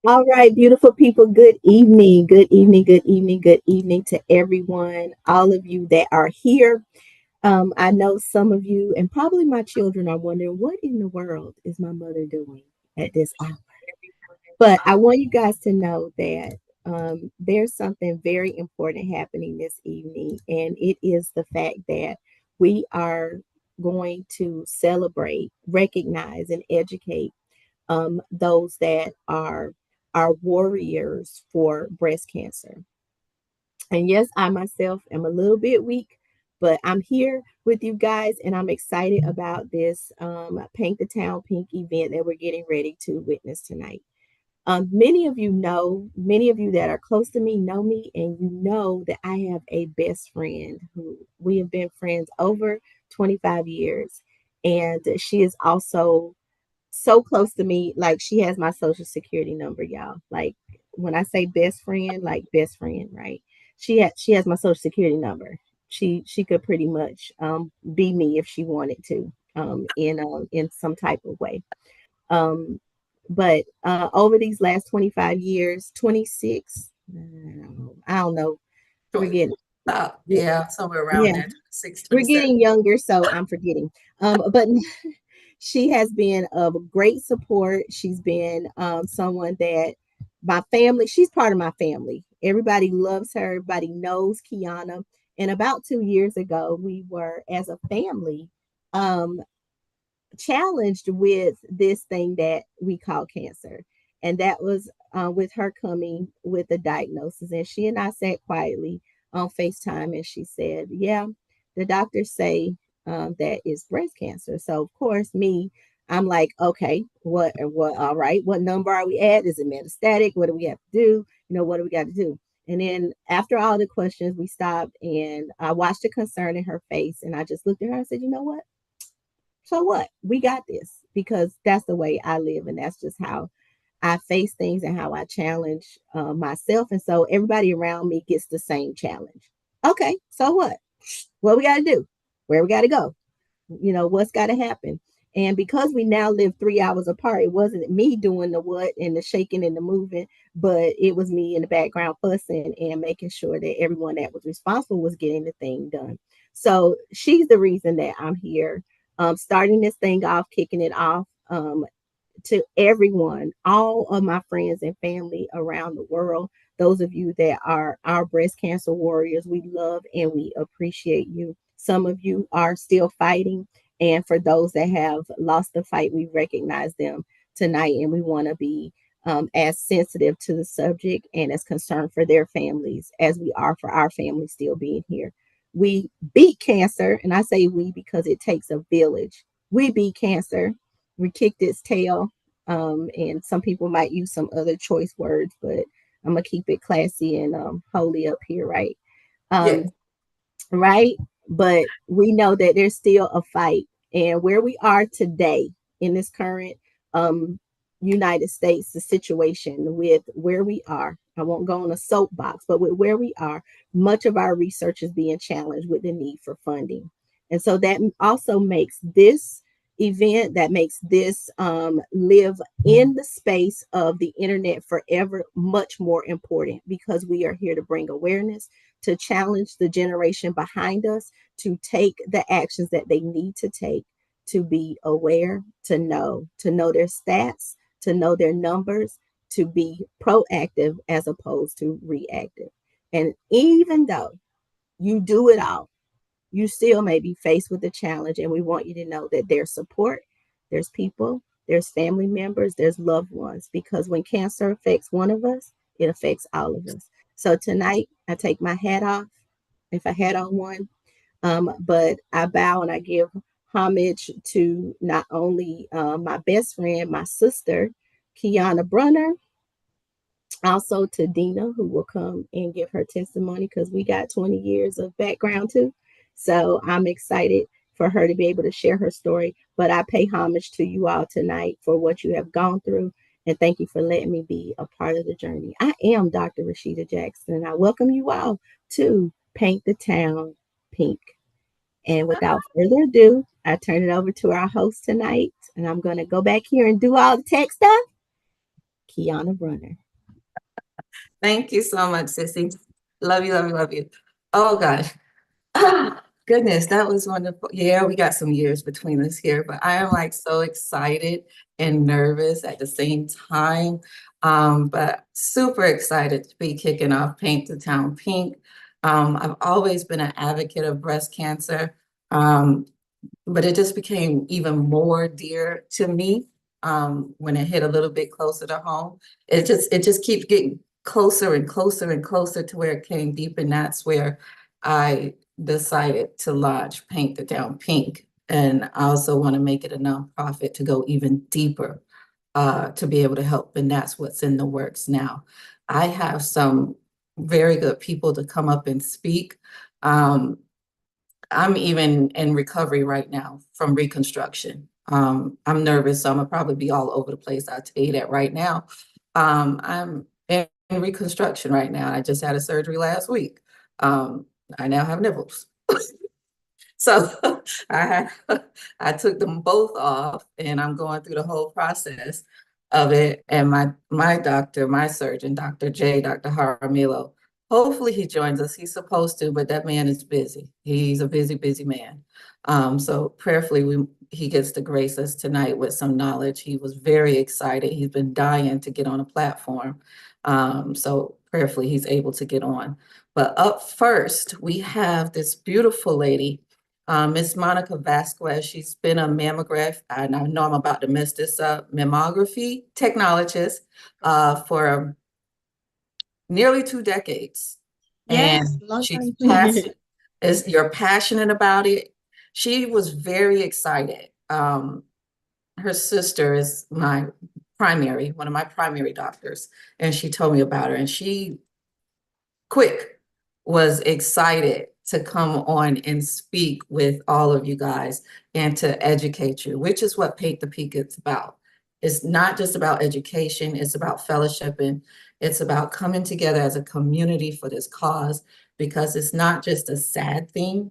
All right, beautiful people. Good evening. Good evening. Good evening. Good evening to everyone. All of you that are here. I know some of you and probably my children are wondering what in the world is my mother doing at this hour. But I want you guys to know that there's something very important happening this evening, and it is the fact that we are going to celebrate, recognize, and educate those that are our warriors for breast cancer. And yes, I myself am a little bit weak, but I'm here with you guys and I'm excited about this Paint the Town Pink event that we're getting ready to witness tonight. Many of you know, many of you that are close to me know me, and you know that I have a best friend who we have been friends over 25 years. And she is also so close to me. Like she has my social security number, y'all. Like when I say best friend, like best friend, right? She has my social security number. She could pretty much be me if she wanted to in some type of way. Um, but over these last 25 years, 26, I don't know, we're Sure. getting Yeah, somewhere around yeah, there, 26, we're 27. getting younger, so I'm forgetting. But she has been of great support. She's been someone that my family, she's part of my family. Everybody loves her, everybody knows Kiana. And about 2 years ago, we were, as a family, um, challenged with this thing that we call cancer. And that was with her coming with a diagnosis. And she and I sat quietly on FaceTime and she said, yeah, the doctors say that is breast cancer. So, of course, I'm like, okay, all right, what number are we at? Is it metastatic? What do we have to do? What do we got to do? And then after all the questions, we stopped and I watched the concern in her face and I just looked at her and said, you know what? So what? We got this because that's the way I live and that's just how I face things and how I challenge myself. And so everybody around me gets the same challenge. Okay, so what? What we got to do? Where we got to go? What's got to happen? And because we now live 3 hours apart, it wasn't me doing the what and the shaking and the moving, but it was me in the background fussing and making sure that everyone that was responsible was getting the thing done. So she's the reason that I'm here, starting this thing off, kicking it off. To everyone, all of my friends and family around the world, those of you that are our breast cancer warriors, we love and we appreciate you. Some of you are still fighting. And for those that have lost the fight, we recognize them tonight and we want to be as sensitive to the subject and as concerned for their families as we are for our family still being here. We beat cancer, and I say we because it takes a village. We beat cancer. We kicked its tail. And some people might use some other choice words, but I'm gonna keep it classy and holy up here, right? Yes. Um, right? But we know that there's still a fight, and where we are today in this current um, United States, the situation with where we are. I won't go on a soapbox, but with where we are, much of our research is being challenged with the need for funding. And so that also makes this event, that makes this live in the space of the internet forever much more important because we are here to bring awareness, to challenge the generation behind us to take the actions that they need to take, to be aware, to know their stats, to know their numbers, to be proactive as opposed to reactive. And even though you do it all, you still may be faced with a challenge. And we want you to know that there's support, there's people, there's family members, there's loved ones, because when cancer affects one of us, it affects all of us. So tonight, I take my hat off, if I had on one, but I bow and I give homage to not only my best friend, my sister, Kiana Brunner, also to Dina, who will come and give her testimony because we got 20 years of background too. So I'm excited for her to be able to share her story. But I pay homage to you all tonight for what you have gone through. And thank you for letting me be a part of the journey. I am Dr. Rashida Jackson, and I welcome you all to Paint the Town Pink. And without further ado, I turn it over to our host tonight. And I'm going to go back here and do all the tech stuff. Kiana Brunner. Thank you so much, Sissy. Love you, love you, love you. Oh gosh. Ah, goodness, that was wonderful. Yeah, we got some years between us here, but I am like so excited and nervous at the same time. But super excited to be kicking off Paint the Town Pink. I've always been an advocate of breast cancer, but it just became even more dear to me when it hit a little bit closer to home. It just keeps getting closer and closer and closer to where it came deep, and that's where I decided to launch Paint the Town Pink. And I also want to make it a nonprofit to go even deeper to be able to help. And that's what's in the works now. I have some very good people to come up and speak. Um, I'm even in recovery right now from reconstruction. I'm nervous, so I'm gonna probably be all over the place. I'll tell you that right now. I'm in reconstruction right now. I just had a surgery last week. I now have nipples. So I I took them both off, and I'm going through the whole process of it. And my doctor, my surgeon, Dr. J, Dr. Jaramillo, hopefully he joins us. He's supposed to, but that man is busy. He's a busy, busy man. So prayerfully he gets to grace us tonight with some knowledge. He was very excited. He's been dying to get on a platform. So prayerfully he's able to get on. But up first, we have this beautiful lady, Miss Monica Vasquez. She's been a mammograph, and I know I'm about to mess this up, mammography technologist for nearly 2 decades. Yes, And long she's time. you're passionate about it. She was very excited. Her sister is one of my primary doctors, and she told me about her, and she quick was excited to come on and speak with all of you guys and to educate you, which is what Paint the Peak is about. It's not just about education, it's about fellowship, and it's about coming together as a community for this cause, because it's not just a sad thing.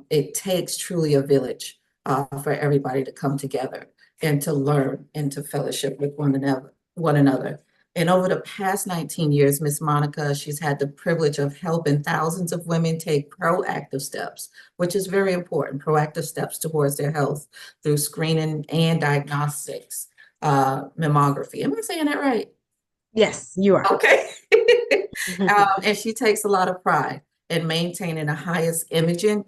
It takes truly a village for everybody to come together and to learn and to fellowship with one another. And over the past 19 years, Miss Monica, she's had the privilege of helping thousands of women take proactive steps, which is very important, proactive steps towards their health through screening and diagnostics, mammography. Am I saying that right? Yes, you are. Okay. And she takes a lot of pride in maintaining the highest imaging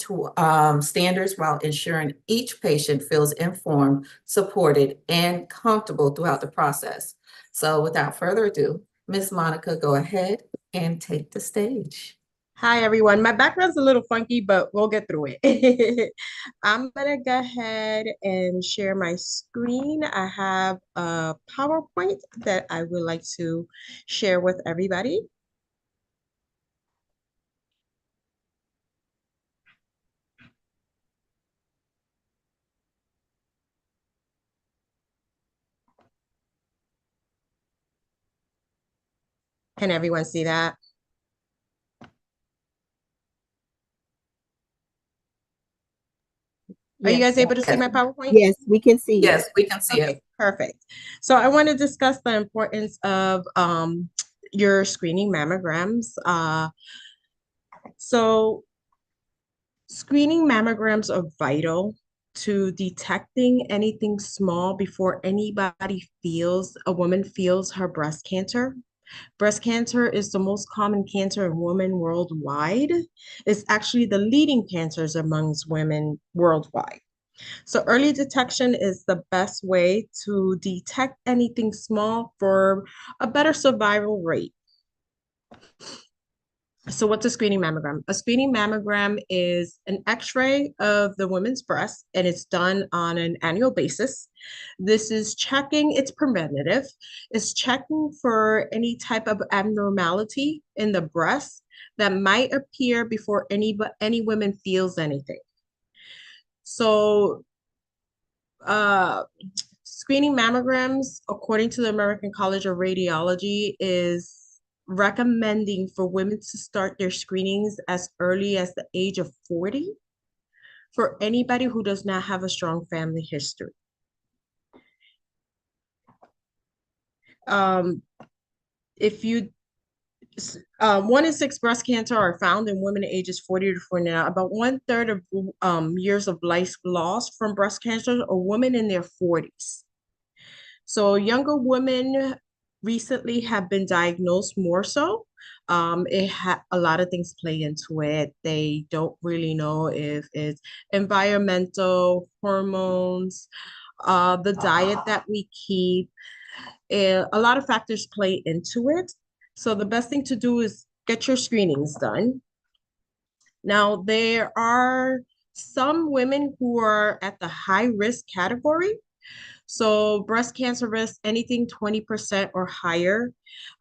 standards while ensuring each patient feels informed, supported, and comfortable throughout the process. So without further ado, Miss Monica, go ahead and take the stage. Hi, everyone. My background's a little funky, but we'll get through it. I'm gonna go ahead and share my screen. I have a PowerPoint that I would like to share with everybody. Can everyone see that? Are you guys able to see my PowerPoint? Yes, we can see it. Yes, we can see it. Okay, perfect. So I want to discuss the importance of your screening mammograms. So screening mammograms are vital to detecting anything small before a woman feels her breast cancer. Breast cancer is the most common cancer in women worldwide. It's actually the leading cancers amongst women worldwide. So early detection is the best way to detect anything small for a better survival rate. So what's a screening mammogram? A screening mammogram is an x-ray of the woman's breast, and it's done on an annual basis. This is checking, it's preventative. It's checking for any type of abnormality in the breast that might appear before any woman feels anything. So screening mammograms, according to the American College of Radiology, is recommending for women to start their screenings as early as the age of 40 for anybody who does not have a strong family history. um, if you 1 in 6 breast cancer are found in women ages 40 to 49. About 1/3 of years of life lost from breast cancer are women in their 40s. So younger women recently have been diagnosed more so. A lot of things play into it. They don't really know if it's environmental, hormones, the diet that we keep. A lot of factors play into it. So the best thing to do is get your screenings done. Now, there are some women who are at the high risk category. So breast cancer risk, anything 20% or higher.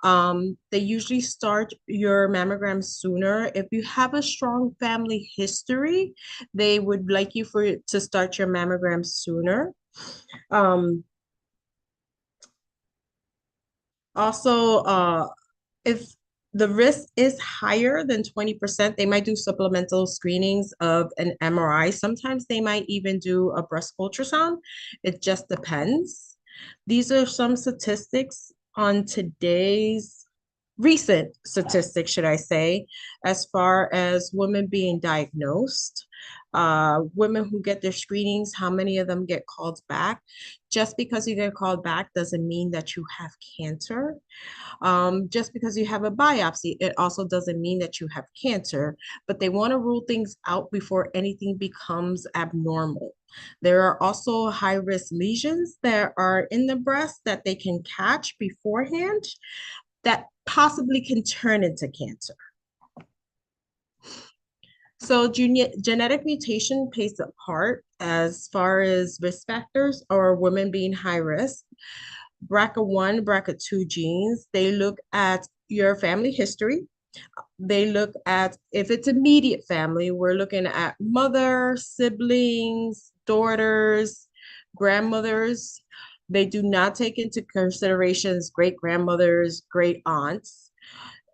They usually start your mammogram sooner. If you have a strong family history, they would like you to start your mammogram sooner. Um, Also, if the risk is higher than 20%, they might do supplemental screenings of an MRI. Sometimes they might even do a breast ultrasound. It just depends. These are some statistics on today's recent statistics, should I say, as far as women being diagnosed. Women who get their screenings, how many of them get called back? Just because you get called back doesn't mean that you have cancer. Just because you have a biopsy, it also doesn't mean that you have cancer, but they want to rule things out before anything becomes abnormal. There are also high risk lesions that are in the breast that they can catch beforehand that possibly can turn into cancer. So genetic mutation plays a part as far as risk factors or women being high risk. BRCA1, BRCA2 genes, they look at your family history. They look at if it's immediate family, we're looking at mother, siblings, daughters, grandmothers. They do not take into considerations great grandmothers, great aunts.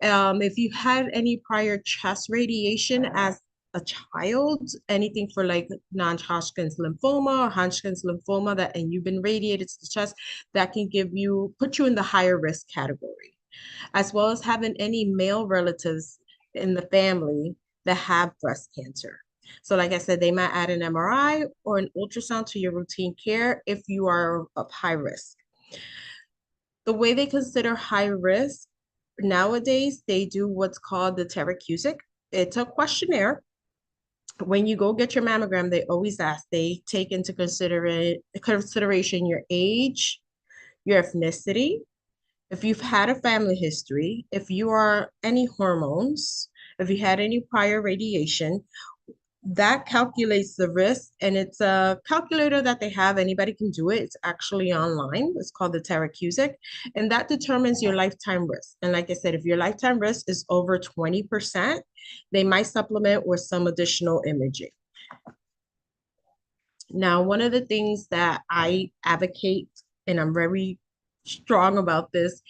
If you had any prior chest radiation as a child, anything for like non-Hodgkin's lymphoma or Hodgkin's lymphoma that and you've been radiated to the chest, that can put you in the higher risk category, as well as having any male relatives in the family that have breast cancer. So like I said, they might add an MRI or an ultrasound to your routine care if you are of high risk. The way they consider high risk nowadays, they do what's called the Tara-Cuzick. It's a questionnaire. When you go get your mammogram, they always ask, they take into consideration your age, your ethnicity, if you've had a family history, if you are any hormones, if you had any prior radiation, that calculates the risk, and it's a calculator that they have. Anybody can do it. It's actually online. It's called the Tara-Cuzick, and that determines your lifetime risk. And like I said, if your lifetime risk is over 20%, they might supplement with some additional imaging. Now, one of the things that I advocate, and I'm very strong about this,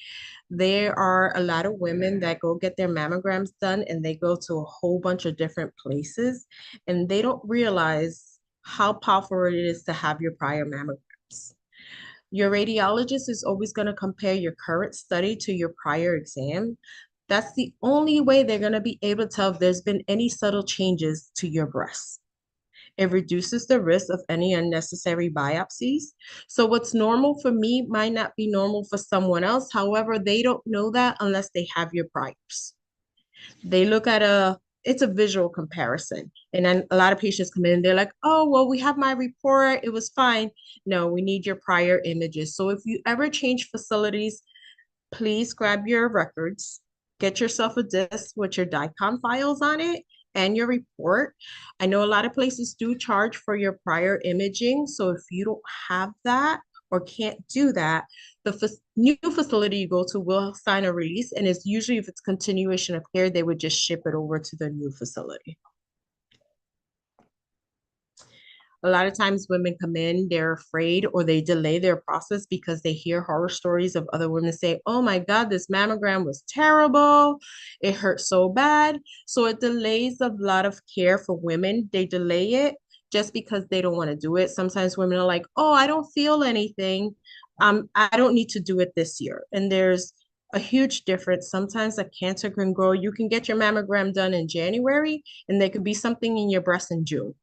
there are a lot of women that go get their mammograms done and they go to a whole bunch of different places and they don't realize how powerful it is to have your prior mammograms. Your radiologist is always going to compare your current study to your prior exam. That's the only way they're going to be able to tell if there's been any subtle changes to your breast. It reduces the risk of any unnecessary biopsies. So what's normal for me might not be normal for someone else. However, they don't know that unless they have your priors. They look at it's a visual comparison. And then a lot of patients come in, they're like, oh, well, we have my report, it was fine. No, we need your prior images. So if you ever change facilities, please grab your records, get yourself a disc with your DICOM files on it and your report. I know a lot of places do charge for your prior imaging. So if you don't have that or can't do that, the new facility you go to will sign a release. And it's usually, if it's continuation of care, they would just ship it over to the new facility. A lot of times women come in, they're afraid or they delay their process because they hear horror stories of other women say, oh my God, this mammogram was terrible. It hurt so bad. So it delays a lot of care for women. They delay it just because they don't want to do it. Sometimes women are like, oh, I don't feel anything. I don't need to do it this year. And there's a huge difference. Sometimes a cancer can grow. You can get your mammogram done in January, and there could be something in your breast in June.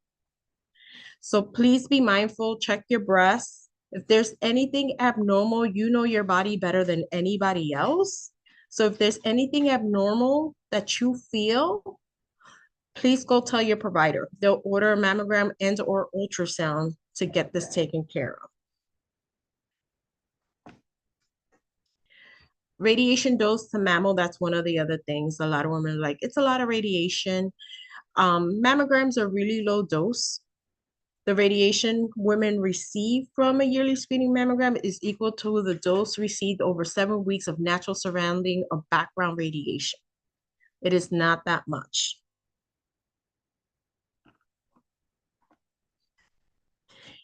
So please be mindful, check your breasts. If there's anything abnormal, you know your body better than anybody else. So if there's anything abnormal that you feel, please go tell your provider. They'll order a mammogram and or ultrasound to get this taken care of. Radiation dose to mammo, that's one of the other things. A lot of women are like, it's a lot of radiation. Mammograms are really low dose. The radiation women receive from a yearly screening mammogram is equal to the dose received over 7 weeks of natural surrounding of background radiation. It is not that much.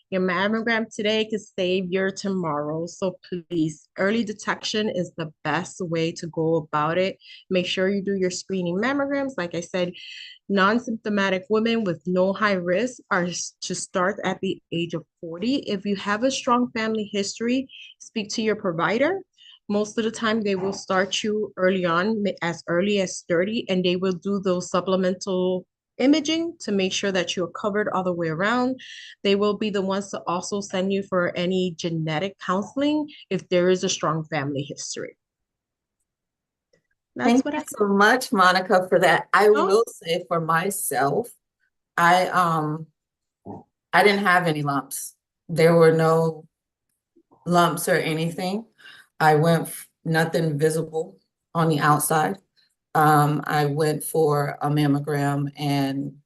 Your mammogram today could save your tomorrow. So please, early detection is the best way to go about it. Make sure you do your screening mammograms. Like I said, non-symptomatic women with no high risk are to start at the age of 40. If you have a strong family history, speak to your provider. Most of the time, they will start you early on, as early as 30, and they will do those supplemental imaging to make sure that you're covered all the way around. They will be the ones to also send you for any genetic counseling if there is a strong family history. That's Thank what you I so much, Monica, for that. I know. will say for myself, I didn't have any lumps. There were no lumps or anything. I went nothing visible on the outside. I went for a mammogram, and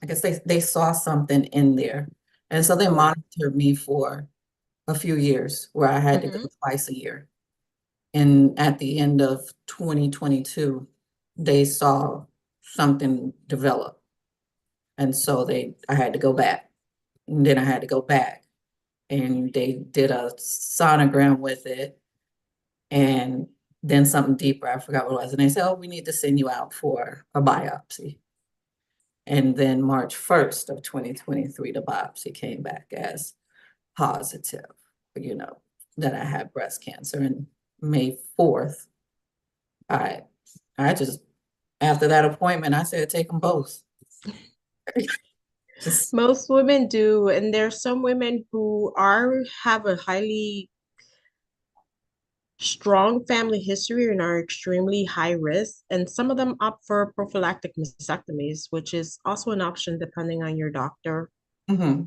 I guess they saw something in there. And so they monitored me for a few years where I had to go twice a year. And at the end of 2022, they saw something develop. And so I had to go back. And then I had to go back. And they did a sonogram with it. And then something deeper, I forgot what it was. And they said, oh, we need to send you out for a biopsy. And then March 1st of 2023, the biopsy came back as positive, that I had breast cancer. And May 4th, I just, after that appointment, I said, take them both. Most women do, and there's some women who have a highly strong family history and are extremely high risk, and some of them opt for prophylactic mastectomies, which is also an option depending on your doctor. Mm-hmm.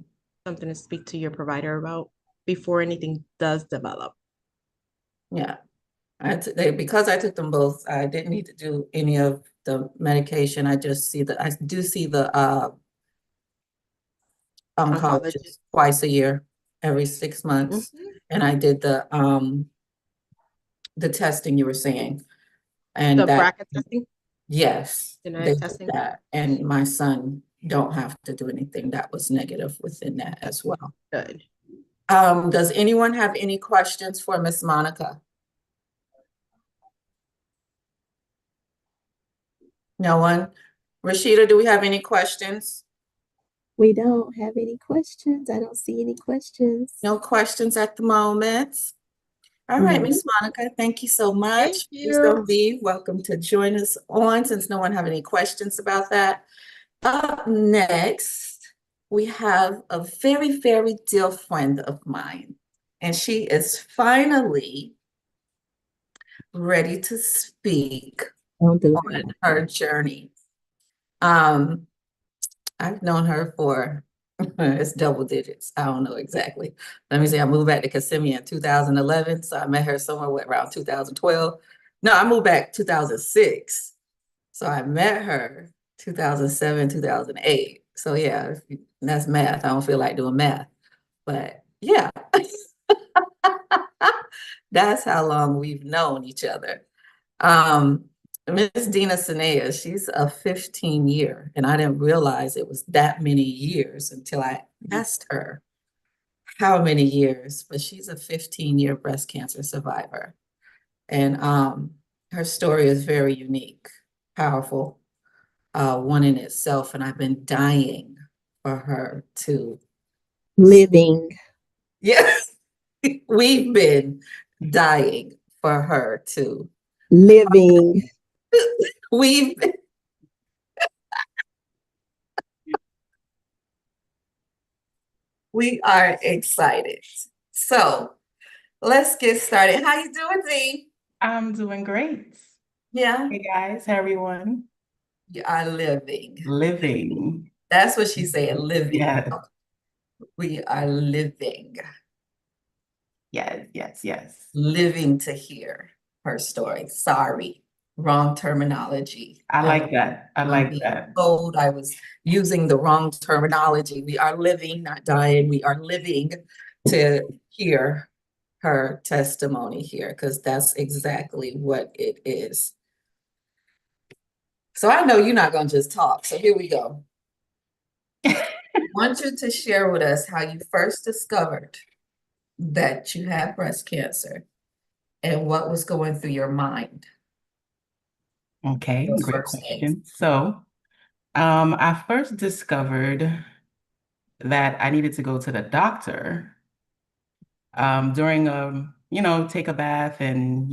Something to speak to your provider about before anything does develop. Yeah. Because I took them both, I didn't need to do any of the medication. I do see the oncologist twice a year, every 6 months. And I did the testing you were saying. And the that BRCA testing? Yes, Genetic they did testing? that. And my son don't have to do anything that was negative within that as well. Good. Does anyone have any questions for Miss Monica? No one? Rashida, do we have any questions? We don't have any questions. I don't see any questions. No questions at the moment. All right, Miss Monica, thank you so much. Thank you. Mr. V, welcome to join us on, since no one have any questions about that. Up next, we have a very, very dear friend of mine, and she is finally ready to speak on her journey. I've known her for it's double digits. I don't know exactly. Let me see. I moved back to Kissimmee in 2011, so I met her somewhere around 2012. No, I moved back 2006, so I met her 2007, 2008. So yeah, that's math. I don't feel like doing math, but yeah, that's how long we've known each other. Miss Dina Sanea, she's a 15-year, and I didn't realize it was that many years until I asked her how many years, but she's a 15-year breast cancer survivor. And her story is very unique, powerful, one in itself, and I've been dying for her to, Living. yes, we've been dying for her to, Living. we've, we are excited. So let's get started. How you doing, Z? I'm doing great. Yeah, Hey guys, hey everyone. you are living. Living. That's what she's saying, living. Yeah. Okay. We are living, Yes. living to hear her story. Sorry, wrong terminology. I like that. I I'm like being that. told I was using the wrong terminology. We are living, not dying. We are living to hear her testimony here, because that's exactly what it is. So I know you're not going to just talk. So here we go. I want you to share with us how you first discovered that you had breast cancer and what was going through your mind. Okay, Those great first things. question. So, I first discovered that I needed to go to the doctor during take a bath, and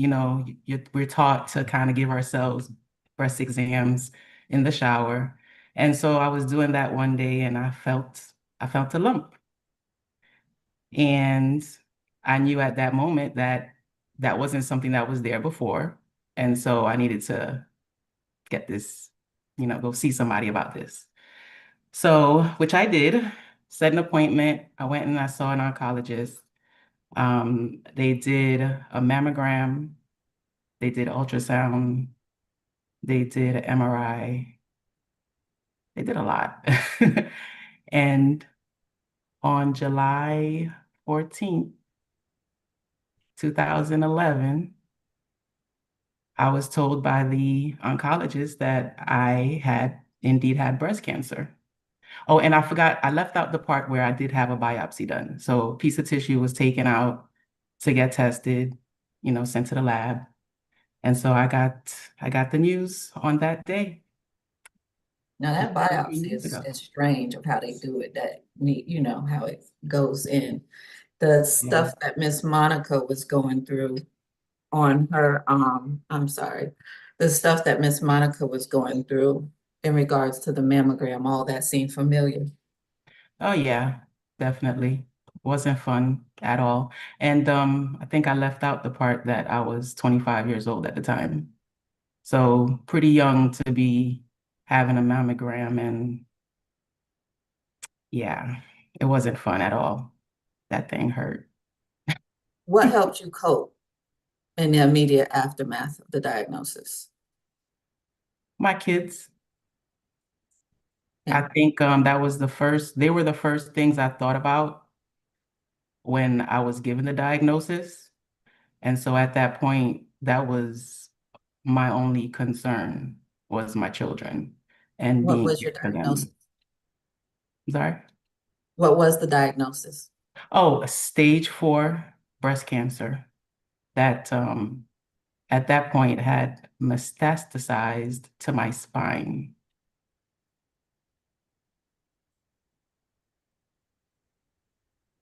we're taught to kind of give ourselves breast exams in the shower. And so I was doing that one day and I felt a lump. And I knew at that moment that that wasn't something that was there before. And so I needed to get this, go see somebody about this. So, which I did, set an appointment. I went and I saw an oncologist. They did a mammogram, they did ultrasound, they did an MRI, they did a lot. And on July 14th, 2011, I was told by the oncologist that I had indeed had breast cancer. Oh, and I forgot, I left out the part where I did have a biopsy done. So a piece of tissue was taken out to get tested, sent to the lab. And so I got the news on that day. Now that 13 biopsy years ago. is strange of how they do it, that need, how it goes in. The stuff that Miss Monica was going through on her, I'm sorry, the stuff that Miss Monica was going through in regards to the mammogram, all that seemed familiar. Oh yeah, definitely. Wasn't fun at all. And I think I left out the part that I was 25 years old at the time. So pretty young to be having a mammogram, and yeah, it wasn't fun at all. That thing hurt. What helped you cope in the immediate aftermath of the diagnosis? My kids, Yeah. I think they were the first things I thought about when I was given the diagnosis. And so at that point, that was my only concern, was my children and What being was here your for diagnosis? them. Sorry? What was the diagnosis? Oh, a stage 4 breast cancer that at that point had metastasized to my spine.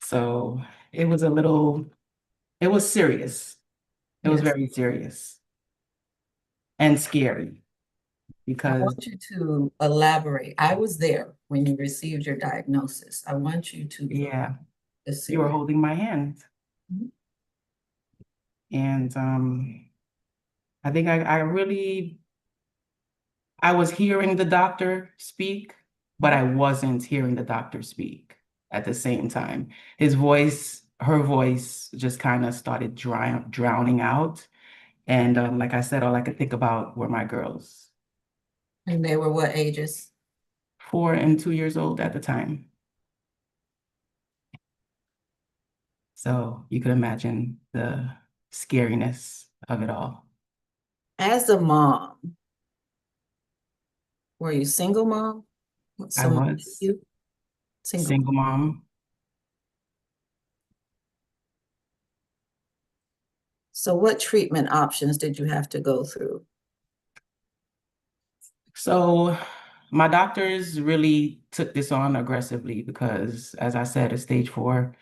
So it was it was serious. It was Yes. very serious and scary I because, want you to elaborate. I was there when you received your diagnosis. I want you to yeah, just you were holding my hand. Mhm. And I think I was hearing the doctor speak, but I wasn't hearing the doctor speak at the same time. Her voice just kind of started drowning out. And like I said, all I could think about were my girls, And they were what ages? 4 and 2 years old at the time. So you could imagine the scariness of it all. As a mom, were you single mom? I Someone with was you? Single single mom. mom. So what treatment options did you have to go through? So My doctors really took this on aggressively because, as I said, it's stage 4,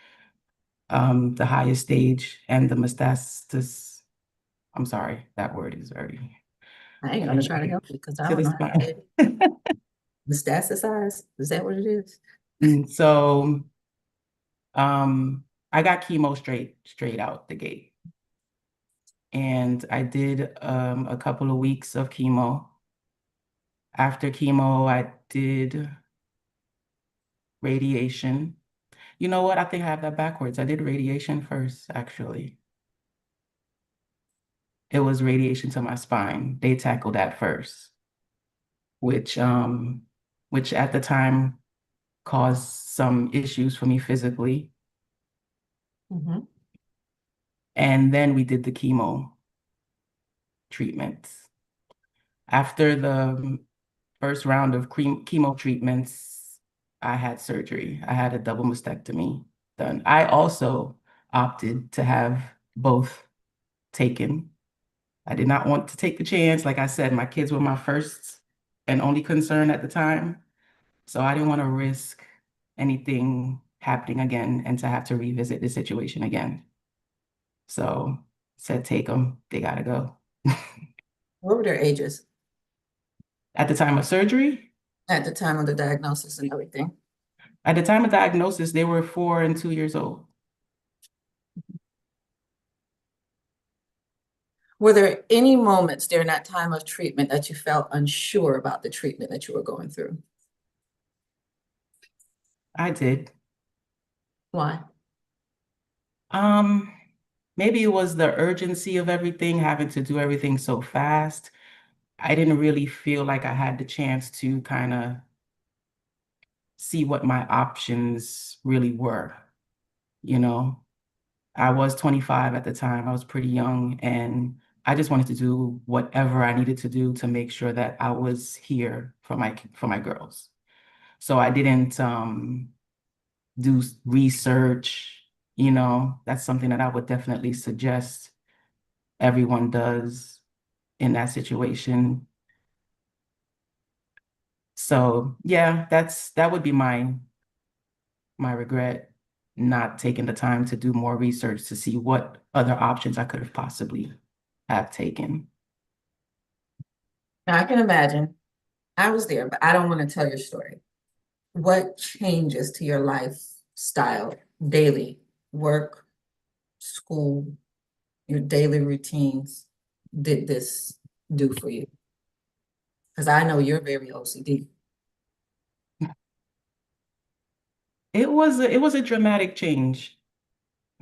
the highest stage, and the metastasis. I'm sorry, that word is very I ain't gonna try to help you because I to don't the know how to say it. spine. Metastasize? Is that what it is? So, I got chemo straight out the gate, and I did a couple of weeks of chemo. After chemo, I did radiation. You know what? I think I have that backwards. I did radiation first, actually. It was radiation to my spine. They tackled that first, which which at the time caused some issues for me physically. Mhm. And then we did the chemo treatments. After the first round of chemo treatments, I had surgery. I had a double mastectomy done. I also opted to have both taken. I did not want to take the chance. Like I said, my kids were my first and only concern at the time. So I didn't want to risk anything happening again and to have to revisit the situation again. So said, take them. They gotta go. What were their ages At the time of surgery, at the time of the diagnosis and everything? at the time of diagnosis, they were 4 and 2 years old. Were there any moments during that time of treatment that you felt unsure about the treatment that you were going through? I did. Why? Um, Maybe it was the urgency of everything, having to do everything so fast. I didn't really feel like I had the chance to kind of see what my options really were, you know. I was 25 at the time. I was pretty young, and I just wanted to do whatever I needed to do to make sure that I was here for my girls. So I didn't do research, you know. That's something that I would definitely suggest everyone does in that situation. So yeah, that would be my regret, not taking the time to do more research to see what other options I could have possibly have taken. Now I can imagine. I was there, but I don't want to tell your story. What changes to your lifestyle daily, work, school, your daily routines did this do for you? Because I know you're very OCD. It was a dramatic change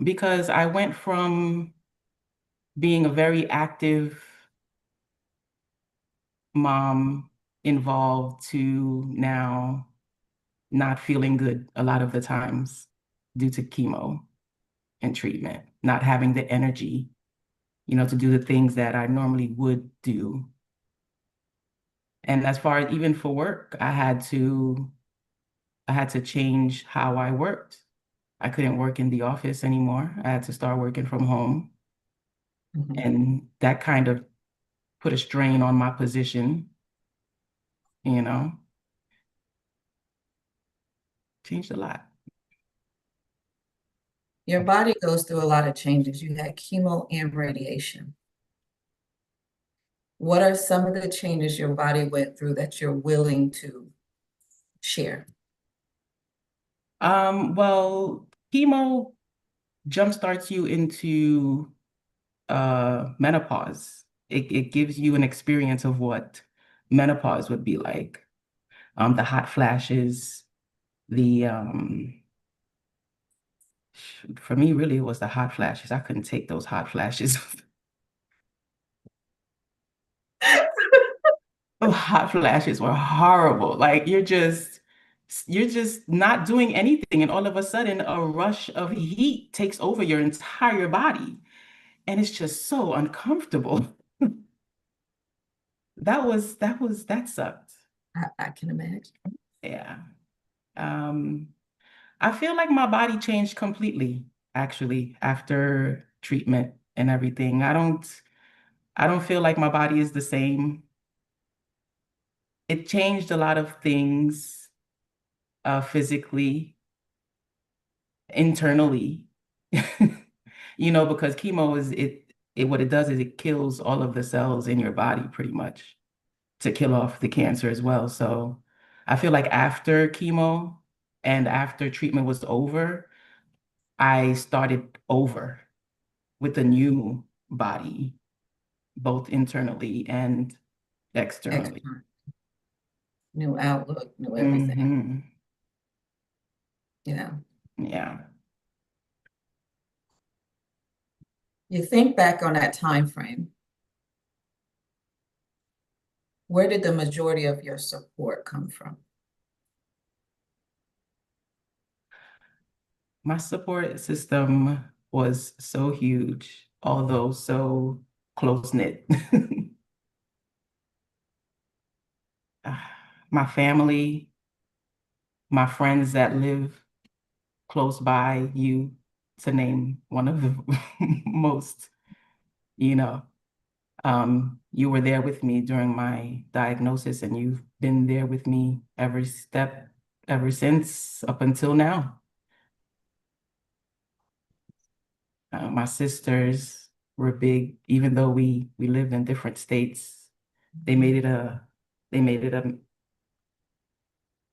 because I went from being a very active mom involved to now not feeling good a lot of the times due to chemo and treatment, not having the energy, you know, to do the things that I normally would do. And as far as even for work, I had to change how I worked. I couldn't work in the office anymore. I had to start working from home. Mhm. And that kind of put a strain on my position, you know, changed a lot. Your body goes through a lot of changes. You had chemo and radiation. What are some of the changes your body went through that you're willing to share? Well, chemo jumpstarts you into menopause. It gives you an experience of what menopause would be like. The hot flashes, the for me really it was the hot flashes. I couldn't take those hot flashes. Oh, hot flashes were horrible. Like you're just not doing anything, and all of a sudden a rush of heat takes over your entire body, and it's just so uncomfortable. That sucked. I can imagine. Yeah. Um, I feel like my body changed completely, actually, after treatment and everything. I don't feel like my body is the same. it changed a lot of things physically, internally, because chemo what it does is it kills all of the cells in your body pretty much to kill off the cancer as well. So I feel like after chemo and after treatment was over, I started over with a new body, both internally and externally. External. New outlook, new everything. Mhm. Yeah. Yeah. You think back on that time frame, where did the majority of your support come from? My support system was so huge, although so close-knit. My family, my friends that live close by, you to name one of the most, you know. You were there with me during my diagnosis, and you've been there with me every step ever since up until now. My sisters were big, even though we lived in different states. They made it a, they made it a,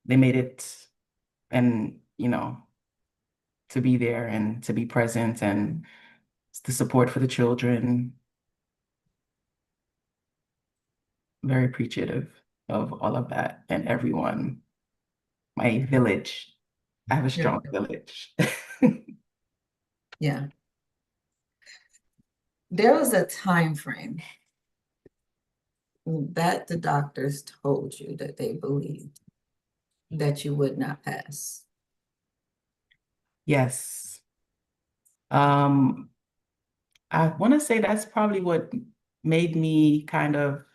they made it, and to be there and to be present and the support for the children. Very appreciative of all of that and everyone. My village. I have a strong village. Yeah. There was a time frame that the doctors told you that they believed that you would not pass. Yes. I want to say that's probably what made me kind of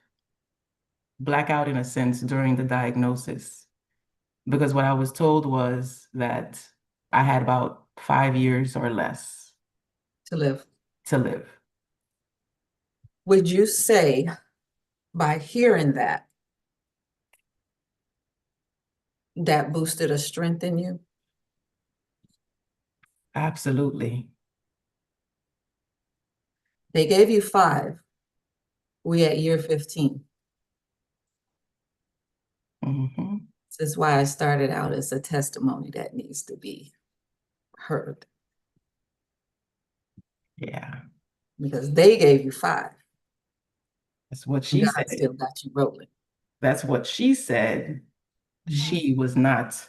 black out in a sense during the diagnosis, because what I was told was that I had about 5 years or less To live. to live. Would you say by hearing that, that boosted a strength in you? Absolutely. They gave you 5. We at year 15. Mhm. This is why I started out as a testimony that needs to be heard, Yeah, because they gave you 5. that's what she God said. still got you rolling. That's what she said. She was not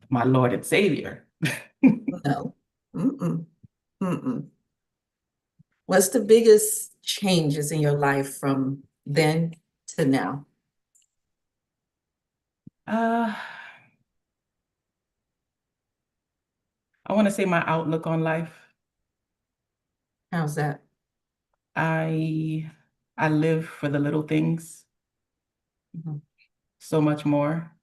my Lord and Savior. No. Mm-mm. Mm-mm. What's the biggest changes in your life from then to now? Uh, I want to say my outlook on life. How's that? I I live for the little things Mhm. so much more.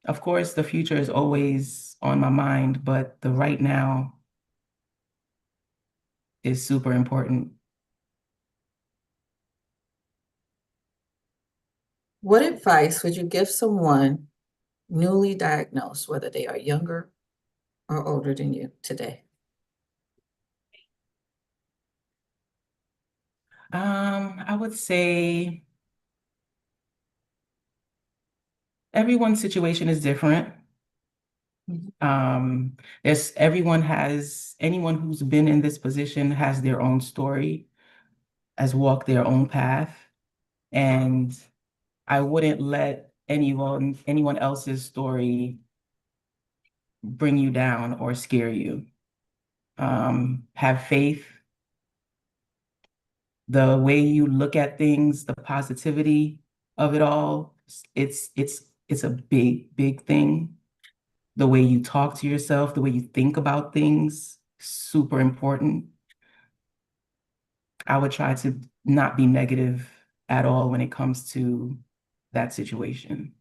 Of course, the future is always on my mind, but the right now is super important. What advice would you give someone newly diagnosed, whether they are younger or older than you today? I would say everyone's situation is different. Anyone who's been in this position has their own story, has walked their own path, and I wouldn't let anyone else's story bring you down or scare you. Have faith. The way you look at things, the positivity of it all, it's a big, big thing. The way you talk to yourself, the way you think about things, super important. I would try to not be negative at all when it comes to that situation.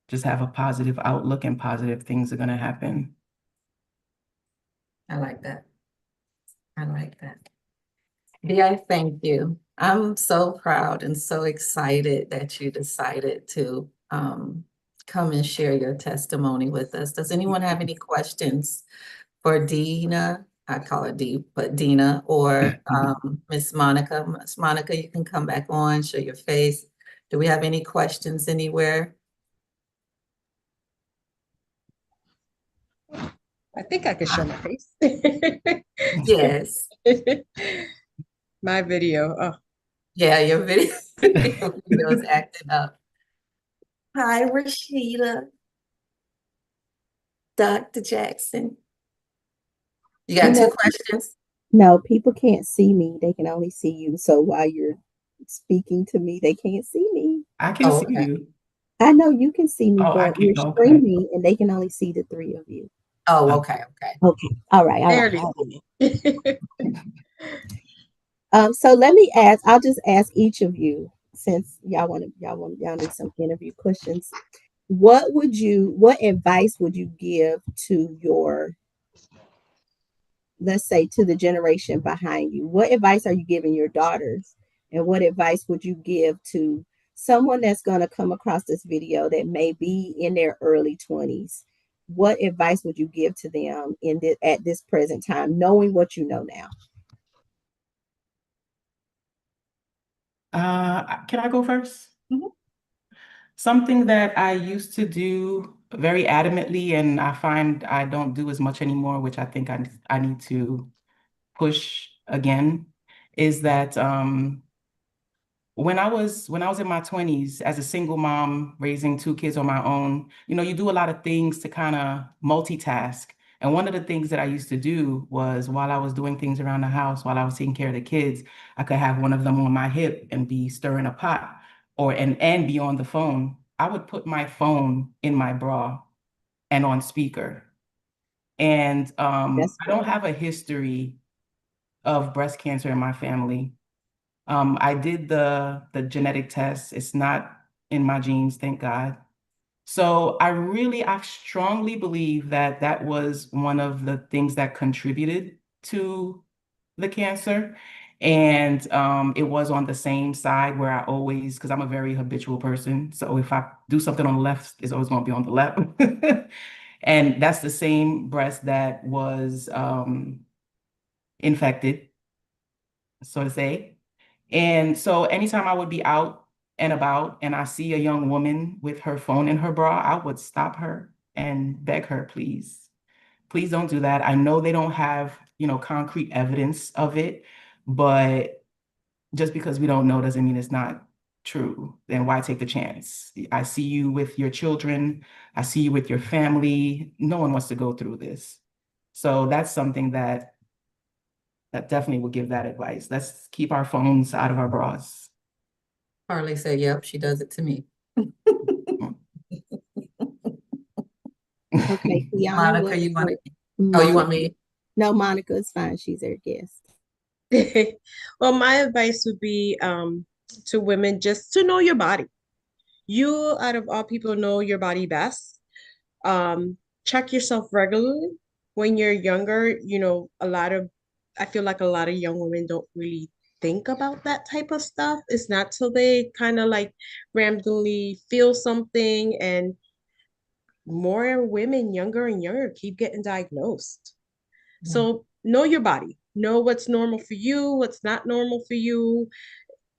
Just have a positive outlook and positive things are going to happen. I like that. I like that. Dee, I thank you. I'm so proud and so excited that you decided to come and share your testimony with us. Does anyone have any questions for Dina? I call her Dee, but Dina or Miss Monica. Miss Monica, you can come back on, show your face. Do we have any questions anywhere? I think I can show my face. Yes. My video. Oh, Yeah, your video, your video is acting up. Hi, Rashida. Dr. Jackson. You got two questions? No, people can't see me. They can only see you. So while you're speaking to me, they can't see me. I can Oh, see okay. you. I know you can see me, Oh, I but can. you're Okay. streaming and they can only see the three of you. Oh, okay, okay. Okay. All right. All right. barely. So let me ask, I'll just ask each of you since y'all need some interview questions. What advice would you give to your, let's say, to the generation behind you? What advice are you giving your daughters? And what advice would you give to someone that's going to come across this video that may be in their early 20s? What advice would you give to them at this present time, knowing what you know now? Can I go first? Mhm. Something that I used to do very adamantly, and I find I don't do as much anymore, which I think I need to push again, is that when I was in my 20s as a single mom raising two kids on my own, you do a lot of things to kind of multitask. And one of the things that I used to do was while I was doing things around the house, while I was taking care of the kids, I could have one of them on my hip and be stirring a pot and be on the phone. I would put my phone in my bra and on speaker. And That's I don't have a history of breast cancer in my family. I did the genetic test. It's not in my genes, thank God. So I strongly believe that that was one of the things that contributed to the cancer. And it was on the same side where I always, because I'm a very habitual person. So if I do something on the left, it's always going to be on the left. And that's the same breast that was infected, so to say. And so anytime I would be out and about and I see a young woman with her phone in her bra, I would stop her and beg her, please don't do that. I know they don't have, concrete evidence of it, but just because we don't know doesn't mean it's not true. Then why take the chance? I see you with your children. I see you with your family. No one wants to go through this. So that's something that definitely would give that advice. Let's keep our phones out of our bras. Harley said, yep, she does it to me. okay. Kiana, Monica, you want to? Oh, you want me? No, Monica is fine. She's our guest. Well, my advice would be to women just to know your body. You, out of all people, know your body best. Check yourself regularly. When you're younger, I feel like a lot of young women don't really think about that type of stuff. It's not till they kind of like randomly feel something, and more women, younger and younger, keep getting diagnosed. So know your body, know what's normal for you, what's not normal for you.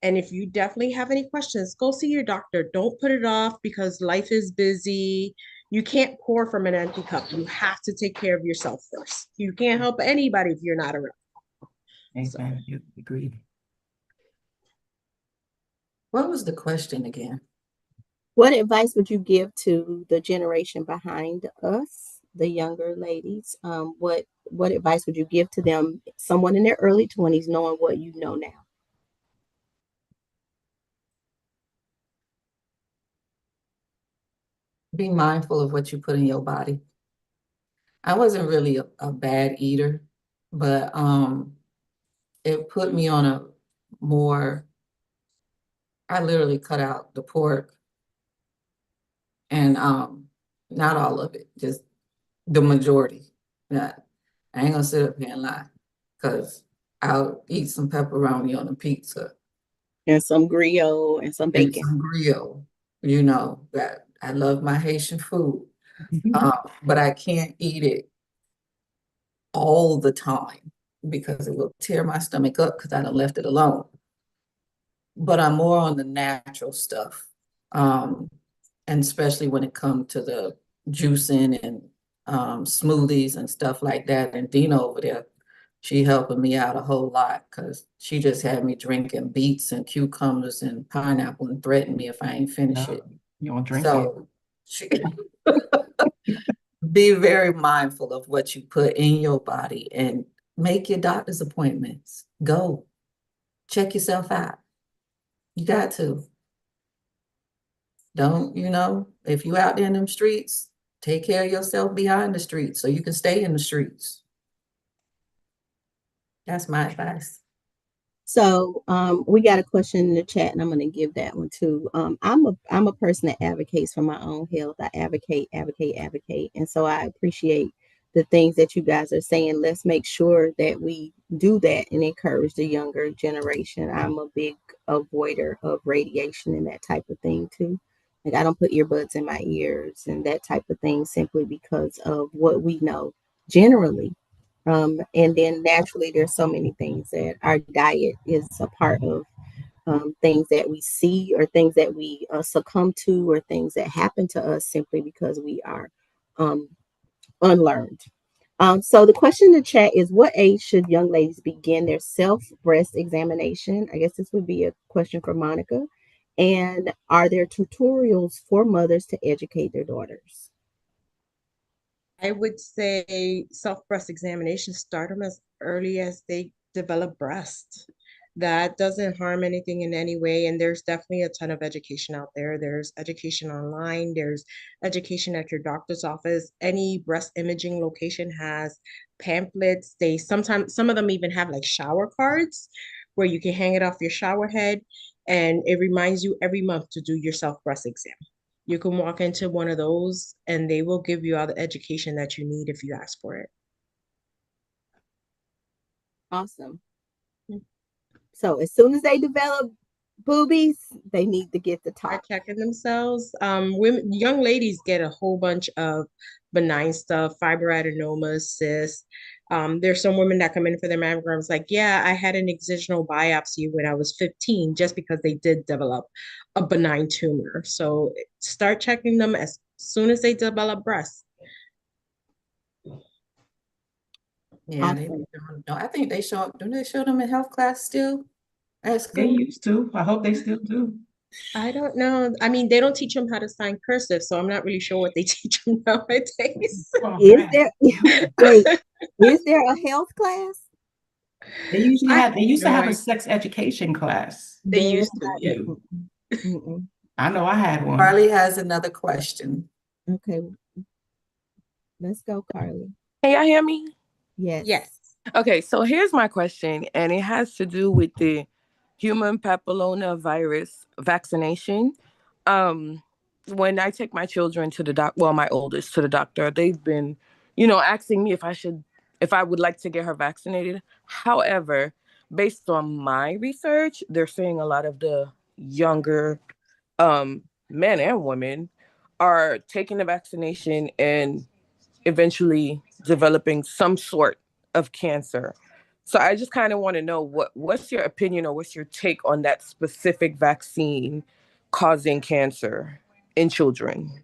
And if you definitely have any questions, go see your doctor. Don't put it off because life is busy. You can't pour from an empty cup. You have to take care of yourself first. You can't help anybody if you're not around. So, Amen. You agreed. What was the question again? What advice would you give to the generation behind us, the younger ladies? What advice would you give to them, someone in their early 20s, knowing what you know now? Be mindful of what you put in your body. I wasn't really a bad eater, but it put me on a more, I literally cut out the pork and not all of it, just the majority. Yeah, I ain't gonna sit up here and lie, because I'll eat some pepperoni on a pizza And some griot and some and bacon. some grill. That I love my Haitian food, but I can't eat it all the time because it will tear my stomach up because I done left it alone. But I'm more on the natural stuff. And especially when it comes to the juicing and smoothies and stuff like that. And Dina over there, she helping me out a whole lot because she just had me drinking beets and cucumbers and pineapple and threatened me if I ain't finish it. You don't drink it. So she be very mindful of what you put in your body and make your doctor's appointments. Go check yourself out. You got to. Don't, if you out there in them streets, take care of yourself behind the streets so you can stay in the streets. That's my advice. So we got a question in the chat, and I'm going to give that one too. I'm a person that advocates for my own health. I advocate, and so I appreciate the things that you guys are saying. Let's make sure that we do that and encourage the younger generation. I'm a big avoider of radiation and that type of thing too. Like I don't put earbuds in my ears and that type of thing simply because of what we know generally. And then naturally, there's so many things that our diet is a part of, things that we see or things that we succumb to or things that happen to us simply because we are unlearned. So the question in the chat is, what age should young ladies begin their self breast examination? I guess this would be a question for Monica. And are there tutorials for mothers to educate their daughters? I would say self-breast examinations start them as early as they develop breast. That doesn't harm anything in any way. And there's definitely a ton of education out there. There's education online, there's education at your doctor's office. Any breast imaging location has pamphlets. They sometimes, some of them even have like shower cards where you can hang it off your shower head. And it reminds you every month to do your self-breast exam. You can walk into one of those and they will give you all the education that you need if you ask for it. Awesome. So as soon as they develop boobies, they need to get the Are top. checking themselves. Young ladies get a whole bunch of benign stuff, fibroadenomas, cysts. There's some women that come in for their mammograms like, yeah, I had an excisional biopsy when I was 15 just because they did develop a benign tumor. So start checking them as soon as they develop breasts. Yeah, Awesome. no, I think don't they show them in health class still at They school? used to. I hope they still do. I don't know. I mean, they don't teach them how to sign cursive, so I'm not really sure what they teach them nowadays. Oh, Is man. there wait, is there a health class? They usually I have, they used to no have a idea. sex education class. They There's used to, not yeah. Mm-mm. I know I had one. Carly has another question. Okay, let's go, Carly. Can y'all hear me? Yes. Yes. Okay, so here's my question, and it has to do with the human papilloma virus vaccination. When I take my children to the my oldest to the doctor, they've been, asking me if I would like to get her vaccinated. However, based on my research, they're saying a lot of the younger men and women are taking the vaccination and eventually developing some sort of cancer. So I just kind of want to know what's your opinion or what's your take on that specific vaccine causing cancer in children?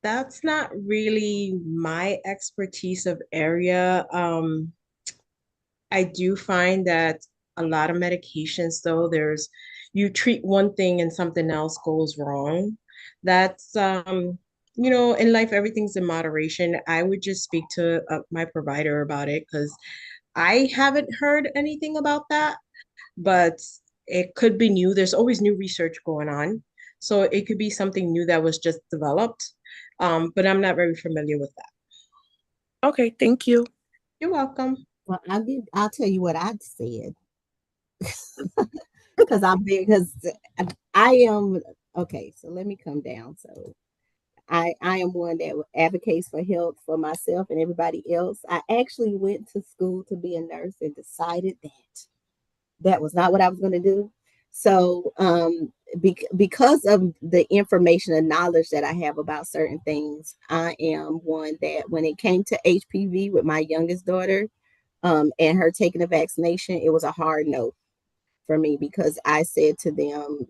That's not really my expertise of area. I do find that a lot of medications, though, you treat one thing and something else goes wrong. That's, in life, everything's in moderation. I would just speak to my provider about it because I haven't heard anything about that, but it could be new. There's always new research going on. So it could be something new that was just developed. But I'm not very familiar with that. Okay, thank you. You're welcome. Well, I'll tell you what I said. because I am okay. So let me come down. So I am one that advocates for health for myself and everybody else. I actually went to school to be a nurse and decided that that was not what I was going to do. So, because of the information and knowledge that I have about certain things, I am one that when it came to HPV with my youngest daughter, and her taking the vaccination, it was a hard no for me because I said to them,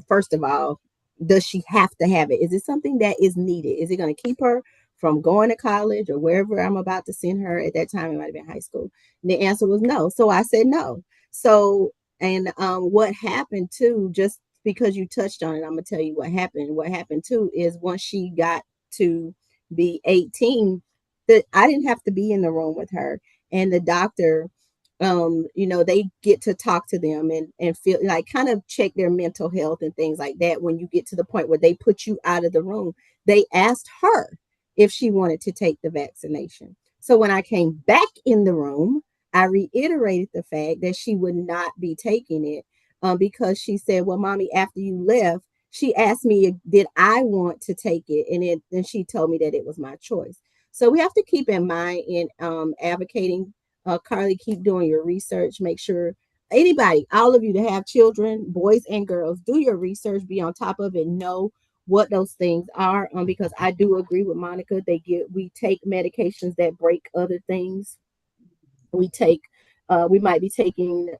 first of all, does she have to have it? Is it something that is needed? Is it going to keep her from going to college or wherever I'm about to send her? At that time, it might have been high school. And the answer was no. So I said no. So, and what happened too, just because you touched on it, I'm going to tell you what happened. What happened too is once she got to be 18, that I didn't have to be in the room with her. And the doctor, they get to talk to them and feel like kind of check their mental health and things like that. When you get to the point where they put you out of the room, they asked her if she wanted to take the vaccination. So when I came back in the room, I reiterated the fact that she would not be taking it, because she said, well, mommy, after you left, she asked me, did I want to take it? And she told me that it was my choice. So we have to keep in mind in advocating, Carly, keep doing your research. Make sure anybody, all of you that have children, boys and girls, do your research, be on top of it, know what those things are. Because I do agree with Monica. We take medications that break other things. We might be taking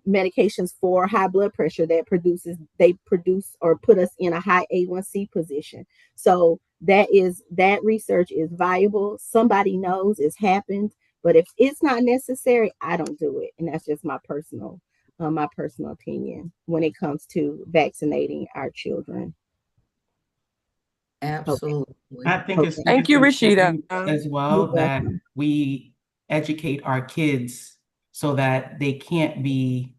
medications for high blood pressure they produce or put us in a high A1C position. So that research is viable. Somebody knows it's happened, but if it's not necessary, I don't do it. And that's just my personal opinion when it comes to vaccinating our children. Absolutely. I think Okay. it's Thank you, Rashida. important as You're well that welcome. we educate our kids so that they can't be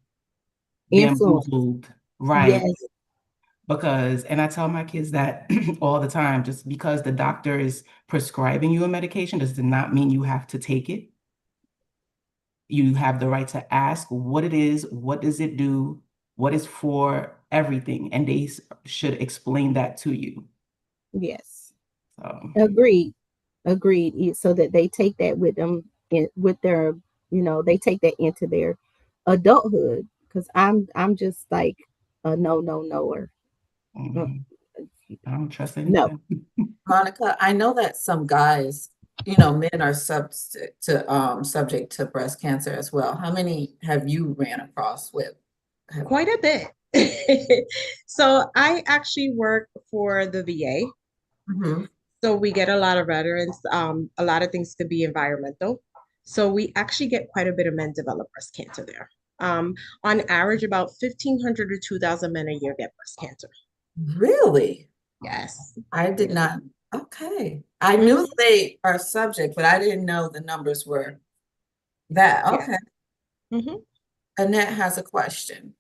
Influence. bamboozled, right? Yes. Because, and I tell my kids that all the time, just because the doctor is prescribing you a medication does not mean you have to take it. You have the right to ask what it is, what does it do, what is for everything, and they should explain that to you. Yes. So, Agreed. So that they take that with them with their, they take that into their adulthood. Because I'm just like a knower. mhm, I don't trust No. anything. Monica, I know that some guys, men are subject to breast cancer as well. How many have you ran across with? Quite a bit. So I actually work for the VA. Mhm. So we get a lot of veterans. A lot of things could be environmental. So we actually get quite a bit of men develop breast cancer there. On average, about 1,500 to 2,000 men a year get breast cancer. Really? Yes. I did not. Okay. I knew they are subject, but I didn't know the numbers were that. Yeah. Okay. Mm-hmm. Annette has a question.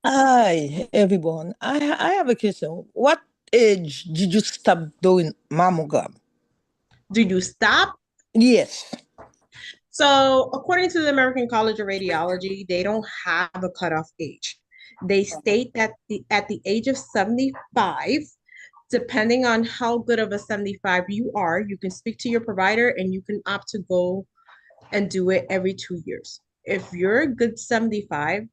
Hi, everyone. I have a question. What age did you stop doing mammogram? Do you stop? Yes. So, according to the American College of Radiology, they don't have a cutoff age. They state that at the age of 75, depending on how good of a 75 you are, you can speak to your provider and you can opt to go and do it every 2 years. If you're a good 75,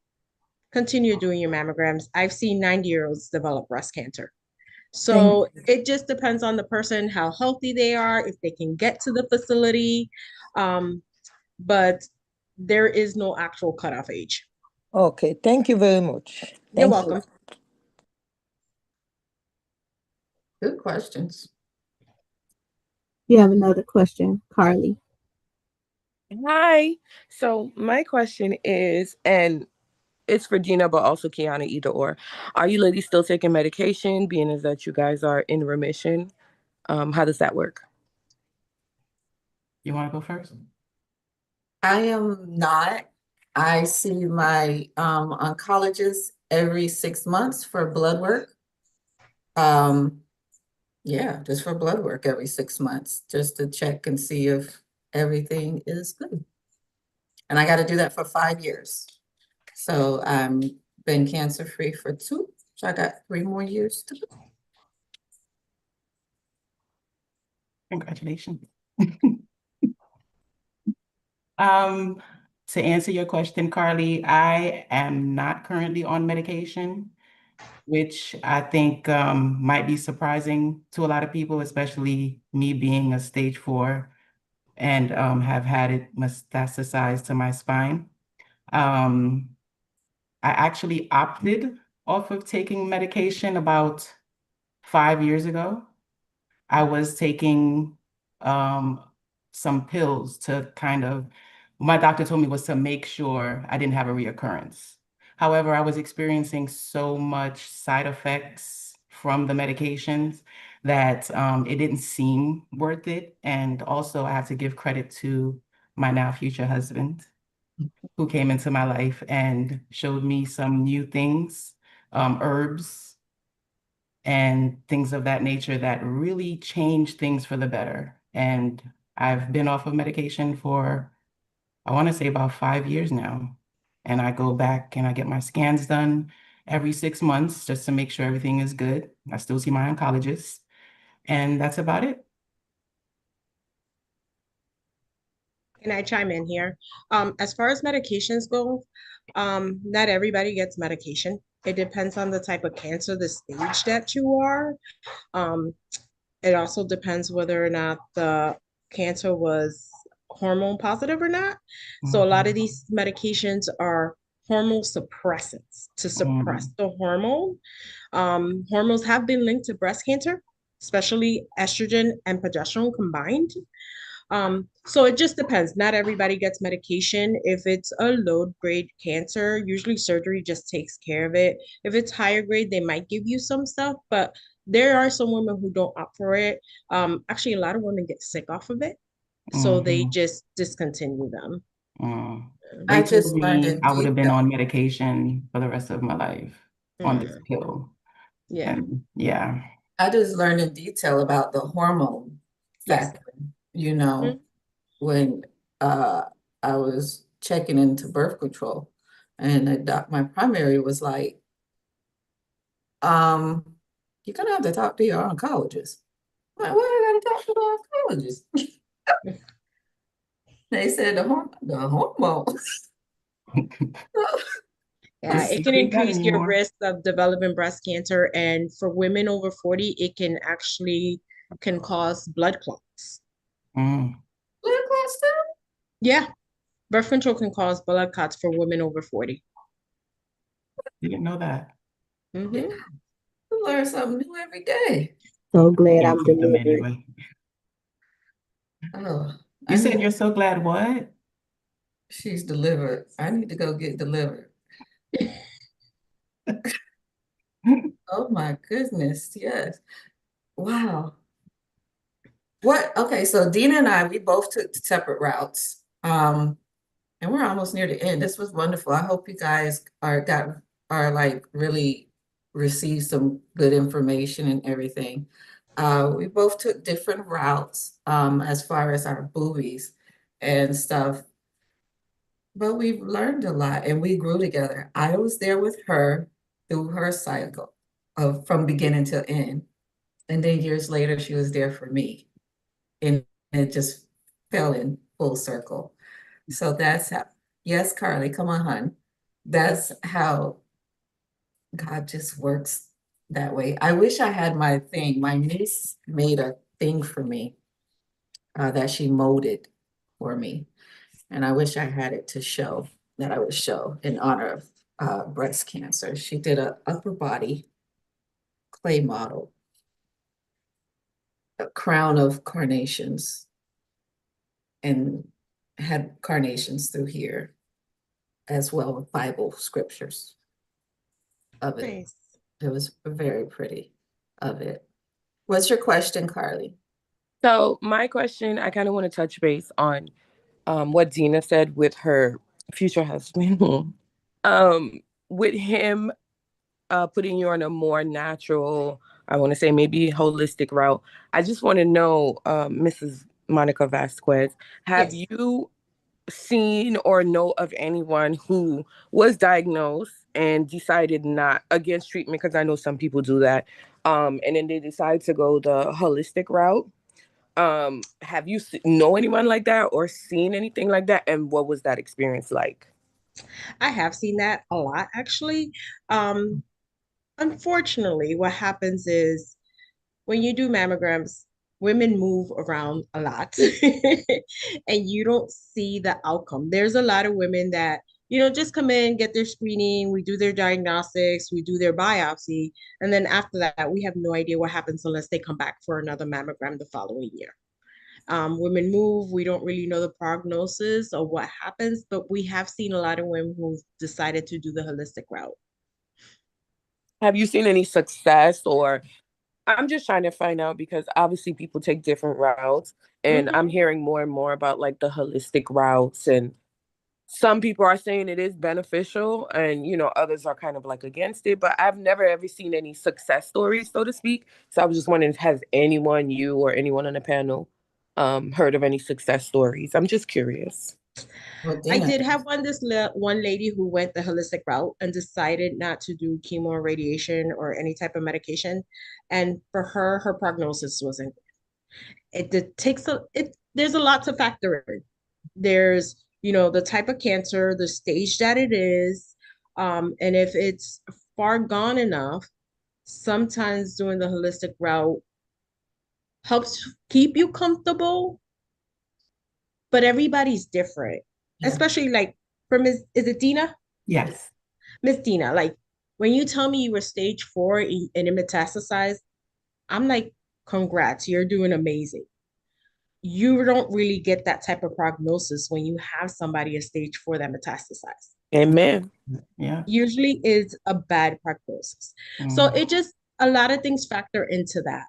continue doing your mammograms. I've seen 90-year-olds develop breast cancer. So it just depends on the person, how healthy they are, if they can get to the facility. But there is no actual cutoff age. Okay. Thank you very much. You're Thank welcome. Good questions. You have another question, Carly? Hi. So my question is, and it's for Gina, but also Kiana, either or. Are you ladies still taking medication, being as that you guys are in remission? How does that work? You want to go first? I am not. I see my oncologist every 6 months for blood work. Yeah, just for blood work every 6 months, just to check and see if everything is good. And I got to do that for 5 years. So been cancer free for 2, so I got 3 more years to go. Congratulations. To answer your question, Carly, I am not currently on medication, which I think might be surprising to a lot of people, especially me being a stage 4 and have had it metastasized to my spine. I actually opted off of taking medication about 5 years ago. I was taking some pills to kind of, my doctor told me was to make sure I didn't have a reoccurrence. However, I was experiencing so much side effects from the medications that it didn't seem worth it. And also, I have to give credit to my now future husband who came into my life and showed me some new things, herbs and things of that nature that really changed things for the better. And I've been off of medication for, I want to say about 5 years now. And I go back and I get my scans done every 6 months just to make sure everything is good. I still see my oncologist, and that's about it. Can I chime in here? As far as medications go, not everybody gets medication. It depends on the type of cancer, the stage that you are. Um, it also depends whether or not the cancer was hormone positive or not. So a lot of these medications are hormone suppressants to suppress the hormone. Hormones have been linked to breast cancer, especially estrogen and progesterone combined. So it just depends. Not everybody gets medication. If it's a low grade cancer, usually surgery just takes care of it. If it's higher grade, they might give you some stuff, but there are some women who don't opt for it. Actually, a lot of women get sick off of it, so they just discontinue them. I They just told learned me in I would have been detail. on medication for the rest of my life on this pill. Yeah. And yeah. I just learned in detail about the hormone Yes. factor, you know, when I was checking into birth control, and my primary was like, you're gonna have to talk to your oncologist. I'm like, why I gotta talk to the oncologist? They said the hormones. Yeah, It's it can not increase your anymore. risk of developing breast cancer, and for women over 40, it can actually can cause blood clots. Mm. Blood clots too? Yeah, birth control can cause blood clots for women over 40. Didn't know that. Yeah, you learn something new every day. So glad I'm Can't keep them delivered. anyway. Oh, You said you're so glad what? she's delivered. I need to go get delivered. Oh my goodness, yes. Wow. Okay, so Dina and I, we both took separate routes. And we're almost near the end. This was wonderful. I hope you guys are like really received some good information and everything. We both took different routes as far as our boobies and stuff. But we've learned a lot and we grew together. I was there with her through her cycle from beginning to end. And then years later, she was there for me. And it just fell in full circle. So that's how, yes, Carly, come on, hon. That's how God just works that way. I wish I had my thing. My niece made a thing for me that she molded for me. And I wish I had it to show, that I would show in honor of breast cancer. She did a upper body clay model, a crown of carnations, and had carnations through here as well with Bible scriptures of it. Nice. It was very pretty of it. What's your question, Carly? So my question, I kind of want to touch base on what Dina said with her future husband. With him putting you on a more natural, I want to say maybe holistic route. I just want to know, Mrs. Monica Vasquez, have Yes. you seen or know of anyone who was diagnosed and decided not against treatment? Because I know some people do that. And then they decide to go the holistic route. Have you know anyone like that or seen anything like that? And what was that experience like? I have seen that a lot, actually. Um, Unfortunately, what happens is when you do mammograms, women move around a lot and you don't see the outcome. There's a lot of women that, just come in, get their screening, we do their diagnostics, we do their biopsy, and then after that, we have no idea what happens unless they come back for another mammogram the following year. Women move, we don't really know the prognosis of what happens, but we have seen a lot of women who've decided to do the holistic route. Have you seen any success, or I'm just trying to find out because obviously people take different routes, and I'm hearing more and more about like the holistic routes, and some people are saying it is beneficial and others are kind of like against it, but I've never ever seen any success stories, so to speak. So I was just wondering, has anyone, you or anyone on the panel, heard of any success stories? I'm just curious. Well, I Dina, did have one lady who went the holistic route and decided not to do chemo or radiation or any type of medication. And for her, her prognosis wasn't good. There's a lot to factor in. There's, the type of cancer, the stage that it is, and if it's far gone enough, sometimes doing the holistic route helps keep you comfortable, but everybody's different. Yeah. Especially like for Ms. Is it Dina? Yes. Miss Dina, like when you tell me you were stage 4 and it metastasized, I'm like, congrats, you're doing amazing. You don't really get that type of prognosis when you have somebody at stage 4 that metastasized. Amen. Yeah. Usually is a bad prognosis. So it just, a lot of things factor into that.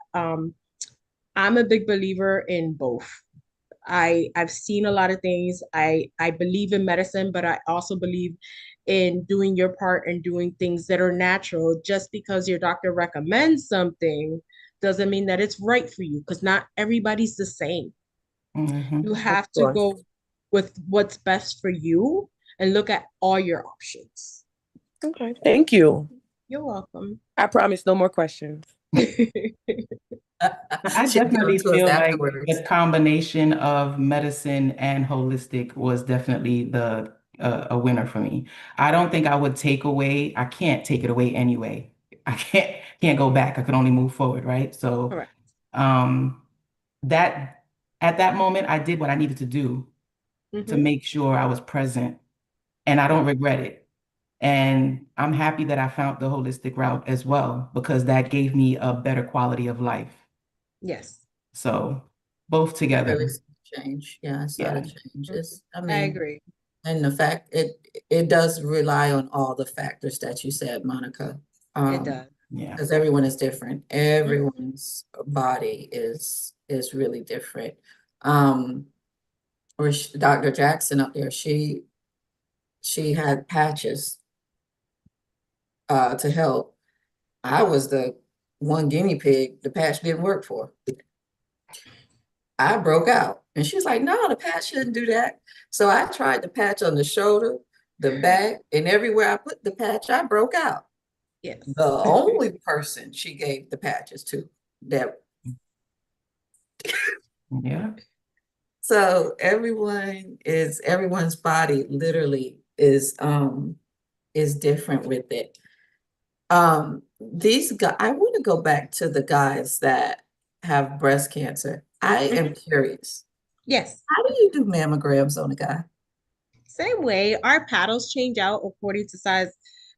I'm a big believer in both. I've seen a lot of things. I believe in medicine, but I also believe in doing your part and doing things that are natural. Just because your doctor recommends something doesn't mean that it's right for you, because not everybody's the same. You have to go with what's best for you and look at all your options. Okay, thank you. You're welcome. I promise no more questions. I she'll definitely come to us feel like afterwards. the combination of medicine and holistic was definitely a winner for me. I don't think I would take away, I can't take it away anyway. I can't go back. I could only move forward, right? So Correct. That at that moment I did what I needed to do to make sure I was present, and I don't regret it. And I'm happy that I found the holistic route as well, because that gave me a better quality of life. Yes. So both together. Really change. Yeah, I saw the changes. I I mean, agree. and the fact it does rely on all the factors that you said, Monica. It does. Yeah. Because everyone is different. Everyone's body is really different. Or Dr. Jackson up there, she had patches to help. I was the one guinea pig the patch didn't work for. I broke out. And she's like, no, the patch shouldn't do that. So I tried the patch on the shoulder, the back, and everywhere I put the patch, I broke out. Yes. The only person she gave the patches to that. Yeah. So everyone's body literally is different with it. These guys, I want to go back to the guys that have breast cancer. I am curious. Yes. How do you do mammograms on a guy? Same way, our paddles change out according to size.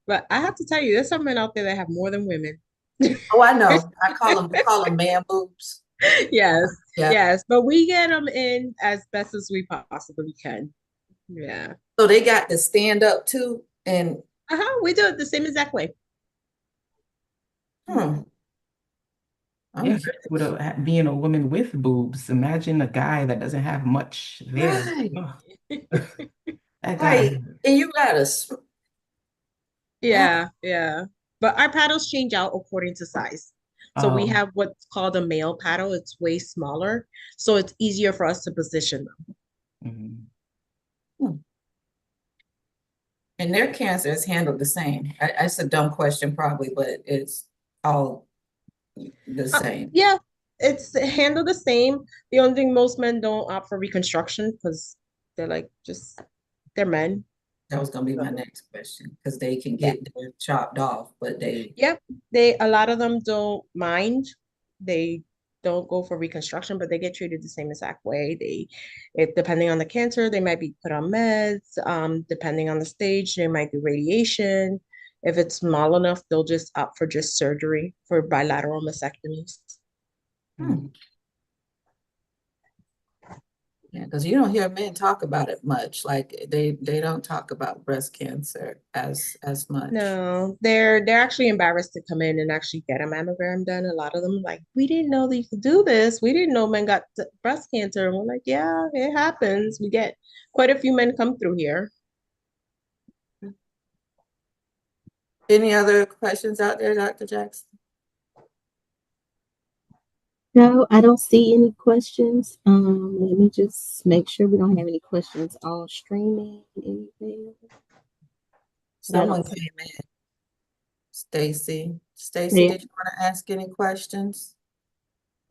But I have to tell you, there's some men out there that have more than women. Oh, I know. I call them man boobs. Yes. Yeah. Yes. But we get them in as best as we possibly can. Yeah. So they got to stand up too, and We do it the same exact way. I'm Yeah, curious. being a woman with boobs, imagine a guy that doesn't have much there. Right. Oh. That guy. Right. And you gotta Yeah. But our paddles change out according to size. So we have what's called a male paddle. It's way smaller. So it's easier for us to position them. And their cancer is handled the same. That's a dumb question probably, but it's all the same. Yeah, It's handled the same. The only thing, most men don't opt for reconstruction because they're like they're men. That was gonna be my So, next question, because they can yeah. get their chopped off, but they, Yep. A lot of them don't mind. They don't go for reconstruction, but they get treated the same exact way. If depending on the cancer, they might be put on meds. Depending on the stage, they might do radiation. If it's small enough, they'll just opt for just surgery for bilateral mastectomies. hmm. Yeah, because you don't hear men talk about it much. Like they don't talk about breast cancer as much. No, they're actually embarrassed to come in and actually get a mammogram done. A lot of them like, we didn't know that you could do this. We didn't know men got breast cancer. And we're like, yeah, it happens. We get quite a few men come through here. Any other questions out there, Dr. Jackson? No, I don't see any questions. Let me just make sure we don't have any questions on streaming, anything. Someone came in. Stacy. Stacy, Yeah. did you want to ask any questions?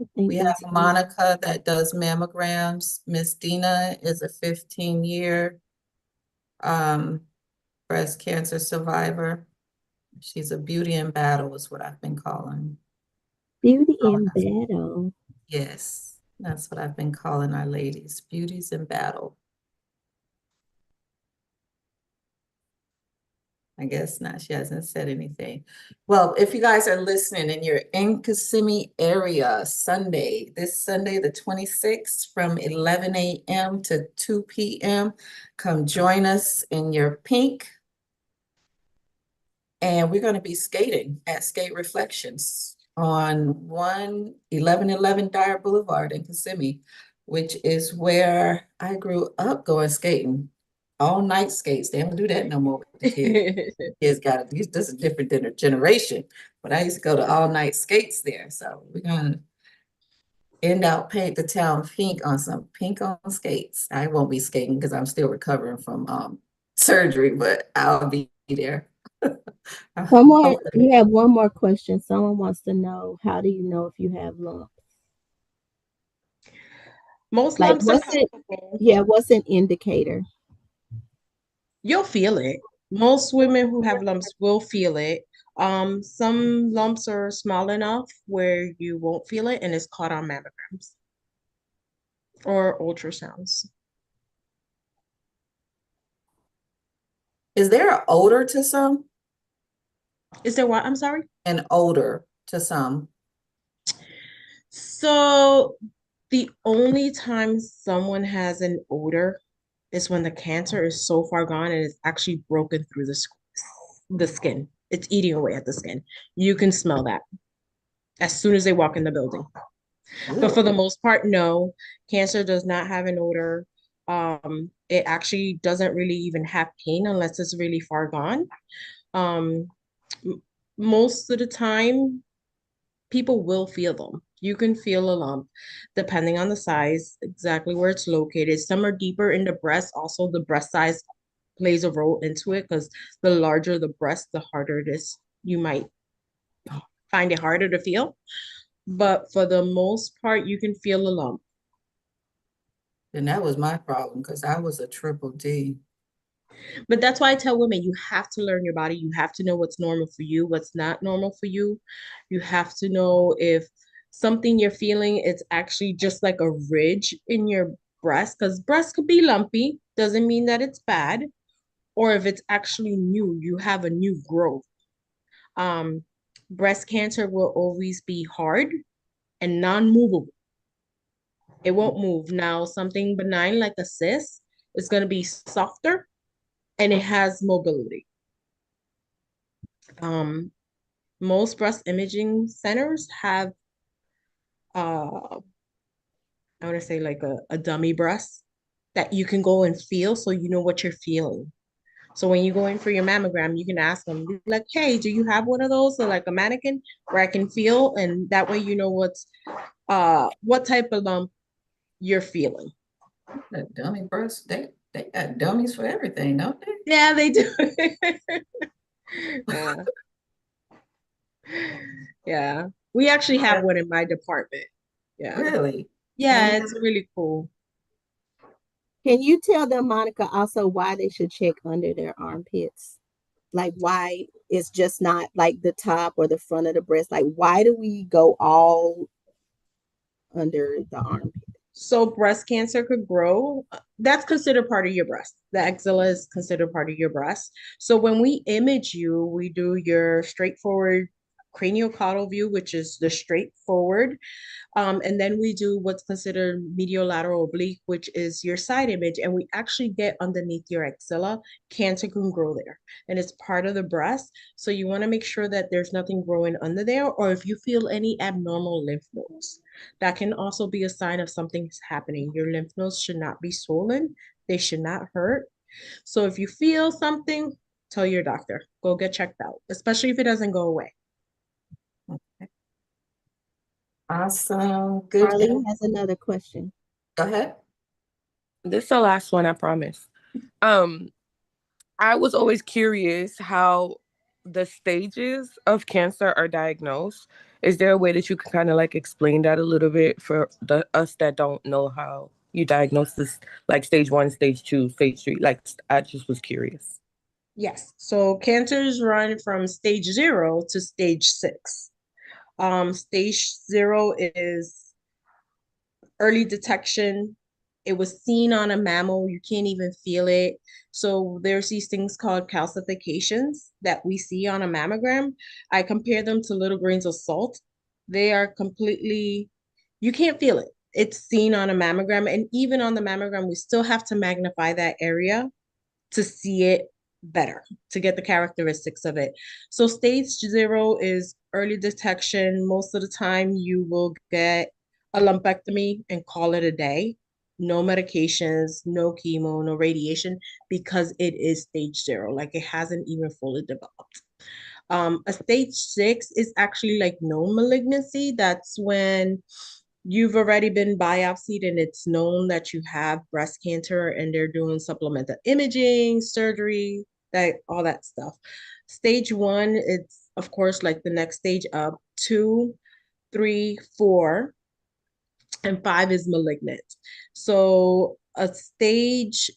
I think We have that's it. Monica that does mammograms. Miss Dina is a 15-year breast cancer survivor. She's a beauty in battle is what I've been calling. Beauty in battle. Yes, that's what I've been calling our ladies, beauties in battle. I guess not. She hasn't said anything. Well, if you guys are listening and you're in Kissimmee area, this Sunday, the 26th, from 11 a.m. to 2 p.m., come join us in your pink. And we're going to be skating at Skate Reflections on 1111 Dyer Boulevard in Kissimmee, which is where I grew up going skating. All night skates. They don't do that no more with the kids. Kids got it. This is different than a generation. But I used to go to all night skates there. So we're gonna paint the town pink on some pink on skates. I won't be skating because I'm still recovering from surgery, but I'll be there. You have one more question. Someone wants to know, how do you know if you have lumps? Most Like, lumps are what's an indicator? You'll feel it. Most women who have lumps will feel it. Some lumps are small enough where you won't feel it, and it's caught on mammograms or ultrasounds. Is there an odor to some? Is there what? I'm sorry? An odor to some. So the only time someone has an odor is when the cancer is so far gone and it's actually broken through the skin. It's eating away at the skin. You can smell that as soon as they walk in the building. But for the most part, no, cancer does not have an odor. It actually doesn't really even have pain unless it's really far gone. Um, Most of the time, people will feel them. You can feel a lump depending on the size, exactly where it's located. Some are deeper in the breast. Also, the breast size plays a role into it because the larger the breast, the harder it is. You might find it harder to feel. But for the most part, you can feel a lump. And that was my problem because I was a triple D. But that's why I tell women you have to learn your body. You have to know what's normal for you, what's not normal for you. You have to know if something you're feeling, it's actually just like a ridge in your breast, because breast could be lumpy, doesn't mean that it's bad. Or if it's actually new, you have a new growth. Um, Breast cancer will always be hard and non-movable. It won't move. Now, something benign like a cyst is going to be softer and it has mobility. Most breast imaging centers have I want to say like a dummy breast that you can go and feel so you know what you're feeling. So when you go in for your mammogram, you can ask them like, hey, do you have one of those? So like a mannequin where I can feel, and that way you know what type of lump you're feeling. The dummy breast, they got dummies for everything, don't they? Yeah, they do. Yeah. Yeah. We actually have one in my department. Yeah. Really? Yeah, And it's really cool. Can you tell them, Monica, also why they should check under their armpits? Like why it's just not like the top or the front of the breast? Like why do we go all under the armpit? So breast cancer could grow. That's considered part of your breast. The axilla is considered part of your breast. So when we image you, we do your straightforward craniocaudal view, which is the straightforward. And then we do what's considered medial lateral oblique, which is your side image. And we actually get underneath your axilla. Cancer can grow there. And it's part of the breast. So you want to make sure that there's nothing growing under there, or if you feel any abnormal lymph nodes. That can also be a sign of something's happening. Your lymph nodes should not be swollen. They should not hurt. So if you feel something, tell your doctor. Go get checked out, especially if it doesn't go away. awesome. Good. Carly has another question. Go ahead. This is the last one, I promise. I was always curious how the stages of cancer are diagnosed. Is there a way that you can kind of like explain that a little bit for us that don't know how you diagnose this, like stage 1, stage 2, stage 3? Like, I just was curious. Yes. So cancers run from stage 0 to stage 6. Stage 0 is early detection. It was seen on a mammal. You can't even feel it. So there's these things called calcifications that we see on a mammogram. I compare them to little grains of salt. They are completely, you can't feel it. It's seen on a mammogram. And even on the mammogram, we still have to magnify that area to see it better, to get the characteristics of it. So stage 0 is early detection. Most of the time you will get a lumpectomy and call it a day. No medications, no chemo, no radiation, because it is stage 0. Like it hasn't even fully developed. A stage 6 is actually like known malignancy. That's when you've already been biopsied and it's known that you have breast cancer and they're doing supplemental imaging, surgery, that all that stuff. Stage 1, it's of course like the next stage up. 2, 3, 4, and 5 is malignant. So a stage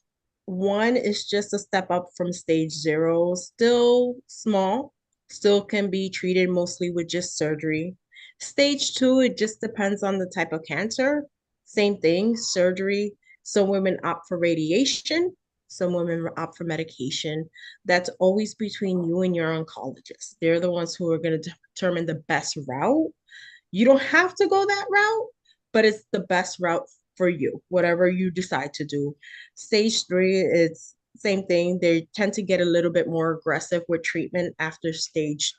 1 is just a step up from stage 0, still small, still can be treated mostly with just surgery. Stage 2, it just depends on the type of cancer. Same thing, surgery. Some women opt for radiation, some women opt for medication. That's always between you and your oncologist. They're the ones who are going to determine the best route. You don't have to go that route, but it's the best route for you, whatever you decide to do. Stage 3, it's same thing. They tend to get a little bit more aggressive with treatment after stage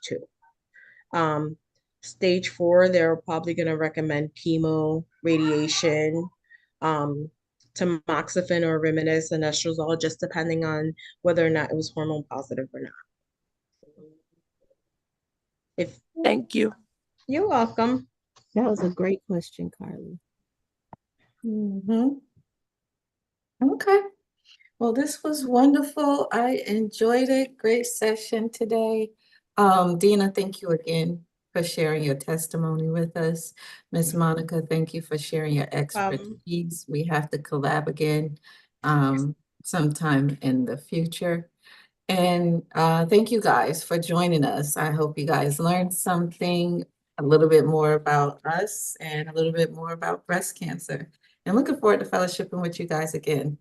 2. Stage 4, they're probably going to recommend chemo, radiation, tamoxifen or Arimidex and estradiol, just depending on whether or not it was hormone positive or not. Thank you. You're welcome. That was a great question, Carly. Okay. Well, this was wonderful. I enjoyed it. Great session today. Dina, thank you again for sharing your testimony with us. Ms. Monica, thank you for sharing your expertise. We have to collab again sometime in the future. And thank you guys for joining us. I hope you guys learned something, a little bit more about us and a little bit more about breast cancer. And looking forward to fellowshipping with you guys again.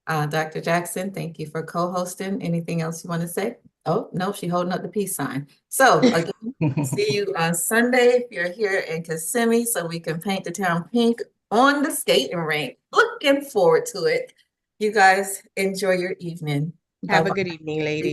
Dr. Jackson, thank you for co-hosting. Anything else you want to say? Oh, no, she's holding up the peace sign. So again, see you on Sunday if you're here in Kissimmee so we can paint the town pink on the skating rink. Looking forward to it. You guys enjoy your evening. Have a good evening, ladies.